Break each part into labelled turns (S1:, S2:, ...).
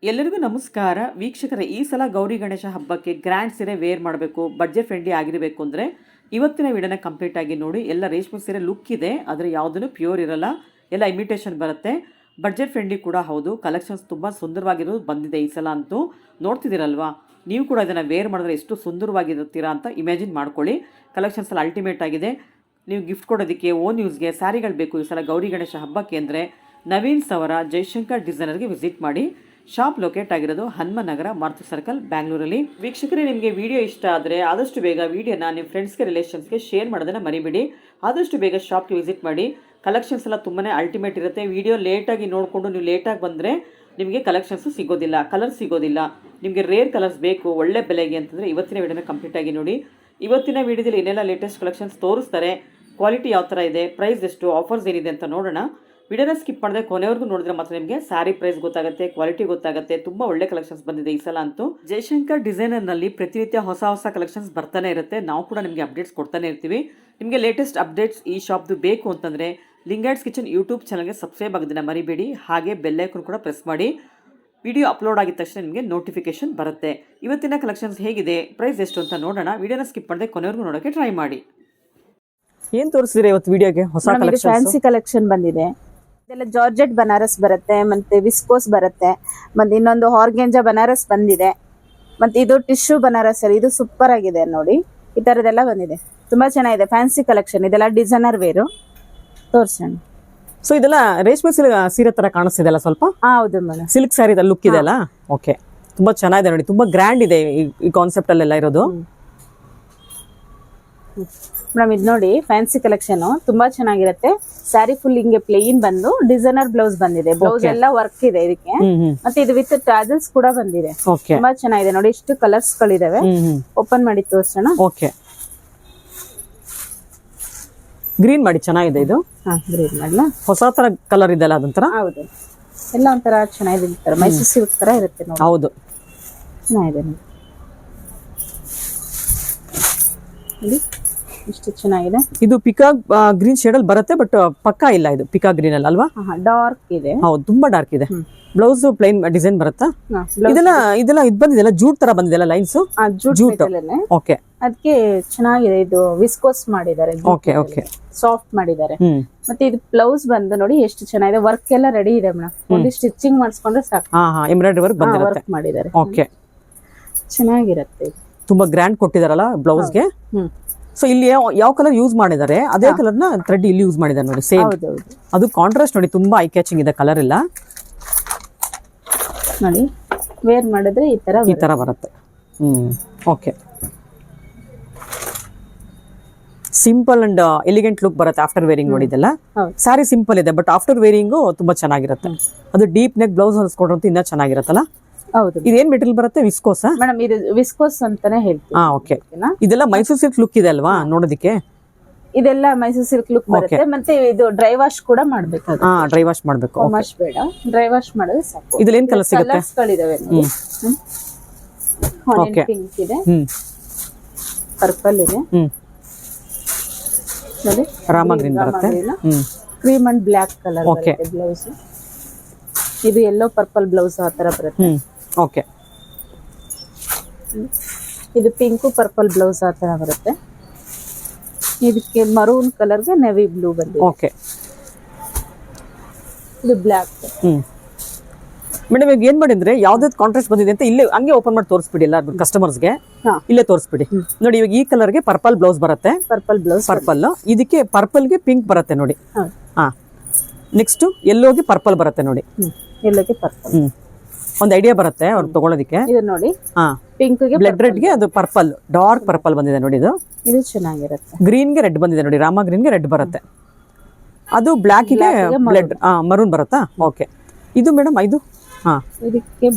S1: ಎಲ್ಲರಿಗೂ ನಮಸ್ಕಾರ ವೀಕ್ಷಕರೇ. ಈ ಸಲ ಗೌರಿ ಗಣೇಶ ಹಬ್ಬಕ್ಕೆ ಗ್ರ್ಯಾಂಡ್ ಸೀರೆ ವೇರ್ ಮಾಡಬೇಕು, ಬಡ್ಜೆಟ್ ಫ್ರೆಂಡ್ಲಿ ಆಗಿರಬೇಕು ಅಂದರೆ ಇವತ್ತಿನ ವಿಡಿಯೋನ ಕಂಪ್ಲೀಟ್ ಆಗಿ ನೋಡಿ. ಎಲ್ಲ ರೇಷ್ಮೆ ಸೀರೆ ಲುಕ್ ಇದೆ, ಆದರೆ ಯಾವುದೂ ಪ್ಯೂರ್ ಇರಲ್ಲ, ಎಲ್ಲ ಇಮಿಟೇಷನ್ ಬರುತ್ತೆ. ಬಡ್ಜೆಟ್ ಫ್ರೆಂಡ್ಲಿ ಕೂಡ ಹೌದು. ಕಲೆಕ್ಷನ್ಸ್ ತುಂಬ ಸುಂದರವಾಗಿರೋದು ಬಂದಿದೆ ಈ ಸಲ ಅಂತೂ. ನೋಡ್ತಿದ್ದೀರಲ್ವಾ, ನೀವು ಕೂಡ ಇದನ್ನು ವೇರ್ ಮಾಡಿದ್ರೆ ಎಷ್ಟು ಸುಂದರವಾಗಿರುತ್ತೀರಾ ಅಂತ ಇಮ್ಯಾಜಿನ್ ಮಾಡ್ಕೊಳ್ಳಿ. ಕಲೆಕ್ಷನ್ಸ್ ಎಲ್ಲ ಅಲ್ಟಿಮೇಟ್ ಆಗಿದೆ. ನೀವು ಗಿಫ್ಟ್ ಕೊಡೋದಕ್ಕೆ, ಓನ್ ಯೂಸ್ಗೆ ಸ್ಯಾರಿಗಳು ಬೇಕು ಈ ಸಲ ಗೌರಿ ಗಣೇಶ ಹಬ್ಬಕ್ಕೆ ಅಂದರೆ ನವೀನ್ ಸವರ ಜಯಶಂಕರ್ ಡಿಸೈನರ್ಗೆ ವಿಸಿಟ್ ಮಾಡಿ. ಶಾಪ್ ಲೊಕೇಟ್ ಆಗಿರೋದು ಹನುಮನಗರ, ಮಾರುತಿ ಸರ್ಕಲ್, ಬ್ಯಾಂಗ್ಳೂರಲ್ಲಿ. ವೀಕ್ಷಕರೇ, ನಿಮಗೆ ವಿಡಿಯೋ ಇಷ್ಟ ಆದರೆ ಆದಷ್ಟು ಬೇಗ ವಿಡಿಯೋನ ನಿಮ್ಮ ಫ್ರೆಂಡ್ಸ್ಗೆ, ರಿಲೇಷನ್ಸ್ಗೆ ಶೇರ್ ಮಾಡೋದನ್ನು ಮರಿಬೇಡಿ. ಆದಷ್ಟು ಬೇಗ ಶಾಪ್ಗೆ ವಿಸಿಟ್ ಮಾಡಿ. ಕಲೆಕ್ಷನ್ಸ್ ಎಲ್ಲ ತುಂಬಾ ಅಲ್ಟಿಮೇಟ್ ಇರುತ್ತೆ. ವಿಡಿಯೋ ಲೇಟಾಗಿ ನೋಡಿಕೊಂಡು ನೀವು ಲೇಟಾಗಿ ಬಂದರೆ ನಿಮಗೆ ಕಲೆಕ್ಷನ್ಸು ಸಿಗೋದಿಲ್ಲ, ಕಲರ್ ಸಿಗೋದಿಲ್ಲ. ನಿಮಗೆ ರೇರ್ ಕಲರ್ಸ್ ಬೇಕು ಒಳ್ಳೆ ಬೆಲೆಗೆ ಅಂತಂದರೆ ಇವತ್ತಿನ ವಿಡಿಯೋನ ಕಂಪ್ಲೀಟ್ ಆಗಿ ನೋಡಿ. ಇವತ್ತಿನ ವಿಡಿಯೋದಲ್ಲಿ ಏನೆಲ್ಲ ಲೇಟೆಸ್ಟ್ ಕಲೆಕ್ಷನ್ಸ್ ತೋರಿಸ್ತಾರೆ, ಕ್ವಾಲಿಟಿ ಯಾವ ಥರ ಇದೆ, ಪ್ರೈಸ್ ಎಷ್ಟು, ಆಫರ್ಸ್ ಏನಿದೆ ಅಂತ ನೋಡೋಣ. ವಿಡಿಯೋನ ಸ್ಕಿಪ್ ಮಾಡಿದ್ರೆ ಕೊನೆವರೆಗೂ ನೋಡಿದ್ರೆ ಮಾತ್ರ ನಿಮಗೆ ಸ್ಯಾರಿ ಪ್ರೈಸ್ ಗೊತ್ತಾಗುತ್ತೆ, ಕ್ವಾಲಿಟಿ ಗೊತ್ತಾಗುತ್ತೆ. ತುಂಬ ಒಳ್ಳೆ ಕಲೆಕ್ಷನ್ಸ್ ಬಂದಿದೆ ಈ ಸಲ ಅಂತೂ. ಜಯಶಂಕರ್ ಡಿಸೈನರ್ನಲ್ಲಿ ಪ್ರತಿನಿತ್ಯ ಹೊಸ ಹೊಸ ಕಲೆಕ್ಷನ್ಸ್ ಬರ್ತಾನೆ ಇರುತ್ತೆ. ನಾವು ಕೂಡ ನಿಮಗೆ ಅಪ್ಡೇಟ್ಸ್ ಕೊಡ್ತಾನೆ ಇರ್ತೀವಿ. ನಿಮಗೆ ಲೇಟೆಸ್ಟ್ ಅಪ್ಡೇಟ್ಸ್ ಈ ಶಾಪ್ದು ಬೇಕು ಅಂತಂದರೆ ಲಿಂಗಾಯಟ್ಸ್ ಕಿಚನ್ ಯೂಟ್ಯೂಬ್ ಚಾನಲ್ಗೆ ಸಬ್ಸ್ಕ್ರೈಬ್ ಆಗೋದನ್ನ ಮರಿಬೇಡಿ. ಹಾಗೆ ಬೆಲ್ ಐಕಾನ್ ಕೂಡ ಪ್ರೆಸ್ ಮಾಡಿ. ವಿಡಿಯೋ ಅಪ್ಲೋಡ್ ಆಗಿದ ತಕ್ಷಣ ನಿಮಗೆ ನೋಟಿಫಿಕೇಶನ್ ಬರುತ್ತೆ. ಇವತ್ತಿನ ಕಲೆಕ್ಷನ್ಸ್ ಹೇಗಿದೆ, ಪ್ರೈಸ್ ಎಷ್ಟು ಅಂತ ನೋಡೋಣ. ವಿಡಿಯೋನ ಸ್ಕಿಪ್ ಮಾಡದೆ ಕೊನೆವರೆಗೂ ನೋಡೋಕ್ಕೆ ಟ್ರೈ ಮಾಡಿ. ಏನು ತೋರಿಸಿದ್ರೆ ಇವತ್ತು ವಿಡಿಯೋಗೆ ಹೊಸ ಕಲೆಕ್ಷನ್?
S2: ಫ್ಯಾನ್ಸಿ ಕಲೆಕ್ಷನ್ ಬಂದಿದೆ. ಇದೆಲ್ಲ ಜಾರ್ಜೆಟ್ ಬನಾರಸ್ ಬರುತ್ತೆ, ಮತ್ತೆ ವಿಸ್ಕೋಸ್ ಬರುತ್ತೆ, ಮತ್ತೆ ಇನ್ನೊಂದು ಆರ್ಗೆಂಜಾ ಬನಾರಸ್ ಬಂದಿದೆ, ಮತ್ತೆ ಇದು ಟಿಶ್ಯೂ ಬನಾರಸ್ ಅಲ್ಲಿ ಇದು ಸೂಪರ್ ಆಗಿದೆ ನೋಡಿ. ಈ ತರದೆಲ್ಲ ಬಂದಿದೆ, ತುಂಬಾ ಚೆನ್ನಾಗಿದೆ. ಫ್ಯಾನ್ಸಿ ಕಲೆಕ್ಷನ್ ಇದೆಲ್ಲ, ಡಿಸೈನರ್ ವೇರು ತೋರ್ಸೋಣ.
S1: ಸೊ ಇದೆಲ್ಲ ರೇಷ್ಮೆ ಸೀರೆ ತರ ಕಾಣಿಸ್ತಿದೆಲ್ಲ ಸ್ವಲ್ಪ.
S2: ಹೌದು ಮೇಡಮ್,
S1: ಸಿಲ್ಕ್ ಸ್ಯಾರಿ ಲುಕ್ ಇದೆ ಅಲ್ಲ. ಓಕೆ, ತುಂಬಾ ಚೆನ್ನಾಗಿದೆ ನೋಡಿ, ತುಂಬಾ ಗ್ರ್ಯಾಂಡ್ ಇದೆ ಈ ಕಾನ್ಸೆಪ್ಟ್ ಅಲ್ಲೆಲ್ಲ ಇರೋದು.
S2: ಮೇಡಮ್ ಇದು ನೋಡಿ ಫ್ಯಾನ್ಸಿ ಕಲೆಕ್ಷನ್ ತುಂಬಾ ಚೆನ್ನಾಗಿರುತ್ತೆ. ಸ್ಯಾರಿ ಫುಲ್ ಹಿಂಗೆ ಪ್ಲೇನ್ ಬಂದು ಡಿಸೈನರ್ ಬ್ಲೌಸ್ ಬಂದಿದೆ. ಬ್ಲೌಸ್ ಎಲ್ಲ ವರ್ಕ್ ಇದೆ ಇದಕ್ಕೆ, ಮತ್ತೆ ಇದು ವಿತ್ ಟ್ಯಾಸಲ್ಸ್ ಕೂಡ ಬಂದಿದೆ. ತುಂಬಾ ಚೆನ್ನಾಗಿದೆ ನೋಡಿ. ಇಷ್ಟು ಕಲರ್ಸ್ ಗಳಿದಾವೆ. ಓಪನ್ ಮಾಡಿ ತೋರ್ಸೋಣ.
S1: ಓಕೆ, ಗ್ರೀನ್ ಮಾಡಿ ಚೆನ್ನಾಗಿದೆ ಇದು.
S2: ಗ್ರೀನ್ ಮಾಡಲ,
S1: ಹೊಸ ತರ ಕಲರ್ ಇದೆಲ್ಲ ಅದೊಂಥರ.
S2: ಹೌದು, ಎಲ್ಲ ಒಂಥರ ಚೆನ್ನಾಗಿದೆ. ಮೈಸೂರು ಸಿಲ್ಕ್ ತರ ಇರುತ್ತೆ ನೋಡಿ.
S1: ಹೌದು,
S2: ಚೆನ್ನಾಗಿದೆ ನೋಡಿ. ಇಷ್ಟು ಚೆನ್ನಾಗಿದೆ.
S1: ಇದು ಪಿಕಾಕ್ ಗ್ರೀನ್ ಶೇಡ್ ಅಲ್ಲಿ ಬರುತ್ತೆ, ಬಟ್ ಪಕ್ಕಾ ಇಲ್ಲ ಇದು ಪಿಕಾಕ್ ಗ್ರೀನ್ ಅಲ್ಲಿ ಅಲ್ವಾ?
S2: ಡಾರ್ಕ್ ಇದೆ.
S1: ಹೌದು, ತುಂಬಾ ಡಾರ್ಕ್ ಇದೆ. ಬ್ಲೌಸ್ ಪ್ಲೈನ್ ಡಿಸೈನ್ ಬರುತ್ತಾ? ಇದೆಲ್ಲ ಇದು ಬಂದಿದೆಲ್ಲ ಜೂಟ್ ತರ ಬಂದಿದೆಲ್ಲ ಲೈನ್ಸ್. ಜೂಟ್. ಓಕೆ,
S2: ಅದಕ್ಕೆ ಚೆನ್ನಾಗಿದೆ. ಇದು ವಿಸ್ಕೋಸ್ ಮಾಡಿದ್ದಾರೆ, ಸಾಫ್ಟ್ ಮಾಡಿದ್ದಾರೆ. ಮತ್ತೆ ಇದು ಬ್ಲೌಸ್ ಬಂದು ನೋಡಿ ಎಷ್ಟು ಚೆನ್ನಾಗಿದೆ. ವರ್ಕ್ ಎಲ್ಲ ರೆಡಿ ಇದೆ ಮೇಡಮ್. ಒಂದು ಸ್ಟಿಚಿಂಗ್ ಮಾಡಿಸ್ಕೊಂಡ್ರೆ ಸಾಕು.
S1: ಎಂಬ್ರಾಯ್ಡರಿ ವರ್ಕ್ ಬಂದಿರುತ್ತೆ,
S2: ಮಾಡಿದ್ದಾರೆ.
S1: ಓಕೆ,
S2: ಚೆನ್ನಾಗಿರುತ್ತೆ.
S1: ತುಂಬಾ ಗ್ರ್ಯಾಂಡ್ ಕೊಟ್ಟಿದಾರಲ್ಲ ಬ್ಲೌಸ್ಗೆ. ಸೊ ಇಲ್ಲಿ ಯಾವ ಕಲರ್ ಯೂಸ್ ಮಾಡಿದ್ದಾರೆ ಅದೇ ಕಲರ್ ನ ಥ್ರೆಡ್ ಇಲ್ಲಿ ಯೂಸ್ ಮಾಡಿದ್ದಾರೆ ನೋಡಿ. ಸೇಮ್ ಅದು ಕಾಂಟ್ರಾಸ್ಟ್ ನೋಡಿ, ತುಂಬಾ ಐ ಕ್ಯಾಚಿಂಗ್ ಇದೆ ಕಲರ್ ಎಲ್ಲ
S2: ನೋಡಿ. ವೇರ್ ಮಾಡಿದ್ರೆ ಈ ತರ
S1: ಬರುತ್ತೆ. Okay, simple and elegant look ಬರುತ್ತೆ ಆಫ್ಟರ್ ವೇರಿಂಗ್. ನೋಡಿದೆಲ್ಲ ಸ್ಯಾರಿ ಸಿಂಪಲ್ ಇದೆ, ಬಟ್ ಆಫ್ಟರ್ ವೇರಿಂಗು ತುಂಬಾ ಚೆನ್ನಾಗಿರುತ್ತೆ. ಅದು ಡೀಪ್ ನೆಕ್ ಬ್ಲೌಸ್ ಹೊಲಿಸ್ಕೊಂಡ್ರಂತೂ ಇನ್ನೂ ಚೆನ್ನಾಗಿರುತ್ತಲ್ಲ.
S2: ಹೌದು.
S1: ಇದೇನ್ ಮೆಟೀರಿಯಲ್ ಬರುತ್ತೆ? ವಿಸ್ಕೋಸ್
S2: ಮೇಡಮ್, ಇದು ವಿಸ್ಕೋಸ್ ಅಂತಾನೆ ಹೇಳ್ತೀವಿ.
S1: ಓಕೆ, ಇದೆಲ್ಲ ಮೈಸೂರು ಸಿಲ್ಕ್ ಲುಕ್ ಇದೆ ಅಲ್ವಾ ನೋಡೋದಕ್ಕೆ?
S2: ಇದೆಲ್ಲ ಮೈಸೂರು ಸಿಲ್ಕ್ ಲುಕ್ ಬರುತ್ತೆ. ಮತ್ತೆ ಇದು ಡ್ರೈ ವಾಶ್ ಕೂಡ ಮಾಡ್ಬೇಕು.
S1: ಡ್ರೈ ವಾಶ್ ಮಾಡ್ಬೇಕು.
S2: ವಾಶ್ ಬೇಡ, ಡ್ರೈ ವಾಶ್ ಮಾಡಿದ್ರೆ ಸಾಕು.
S1: ಇದ್ರಲ್ಲಿ ಏನ್ ಕಲರ್ ಸಿಗುತ್ತೆ?
S2: ಕಲರ್ಸ್ ಗಳಿದಾವೆ. ಪಿಂಕ್ ಇದೆ, ಪರ್ಪಲ್ ಇದೆ ನೋಡಿ,
S1: ರಾಮ ಗ್ರೀನ್ ಬರುತ್ತೆ,
S2: ಕ್ರೀಮ್ ಅಂಡ್ ಬ್ಲಾಕ್ ಕಲರ್ ಬರುತ್ತೆ ಬ್ಲೌಸ್. ಇದು ಯೆಲ್ಲೋ ಪರ್ಪಲ್ ಬ್ಲೌಸ್ ಆ ತರ ಬರುತ್ತೆ.
S1: ಓಕೆ,
S2: ಇದು ಪಿಂಕ್ ಪರ್ಪಲ್ ಬ್ಲೌಸ್ ಆ ತರ ಬರುತ್ತೆ. ಇದಕ್ಕೆ ಮರೂನ್ ಕಲರ್ಗೆ ನೆವಿ ಬ್ಲೂ ಬಂದಿದೆ.
S1: ಓಕೆ,
S2: ಇದು ಬ್ಲಾಕ್.
S1: ಮೇಡಮ್ ಈಗ ಏನ್ ಮಾಡಿದ್ರೆ ಯಾವ್ದಾವ್ದು ಕಾಂಟ್ರಾಸ್ಟ್ ಬಂದಿದೆ ಅಂತ ಇಲ್ಲೇ ಹಂಗೆ ಓಪನ್ ಮಾಡಿ ತೋರಿಸ್ಬಿಡಿ ಎಲ್ಲ ಕಸ್ಟಮರ್ಸ್ಗೆ. ಇಲ್ಲೇ ತೋರಿಸ್ಬಿಡಿ ನೋಡಿ. ಇವಾಗ ಈ ಕಲರ್ಗೆ ಪರ್ಪಲ್ ಬ್ಲೌಸ್ ಬರುತ್ತೆ,
S2: ಪರ್ಪಲ್ ಬ್ಲೌಸ್,
S1: ಪರ್ಪಲ್. ಇದಕ್ಕೆ ಪರ್ಪಲ್ಗೆ ಪಿಂಕ್ ಬರುತ್ತೆ ನೋಡಿ. ನೆಕ್ಸ್ಟ್ ಎಲ್ಲೋಗೆ ಪರ್ಪಲ್ ಬರುತ್ತೆ ನೋಡಿ.
S2: ಎಲ್ಲೋಗೆ ಪರ್ಪಲ್.
S1: ಒಂದು ಐಡಿಯಾ ಬರುತ್ತೆ ಅವ್ರು ತಗೊಳ್ಳೋದಕ್ಕೆ.
S2: ಇದು ನೋಡಿ, ಪಿಂಕ್ ಗೆ
S1: ಬ್ಲಡ್ ರೆಡ್ ಗೆ ಅದು ಪರ್ಪಲ್, ಡಾರ್ಕ್ ಪರ್ಪಲ್ ಬಂದಿದೆ ನೋಡಿ.
S2: ಇದು ಚೆನ್ನಾಗಿರುತ್ತೆ.
S1: ಗ್ರೀನ್ ಗೆ ರೆಡ್ ಬಂದಿದೆ ನೋಡಿ, ರಾಮ ಗ್ರೀನ್ ಗೆ ರೆಡ್ ಬರುತ್ತೆ. ಅದು ಬ್ಲಾಕ್ ಗೆ ಬ್ಲಡ್ ಮರೂನ್ ಬರುತ್ತಾ? ಓಕೆ, ಇದು ಮೇಡಮ್ ಇದು
S2: ಇದಕ್ಕೆ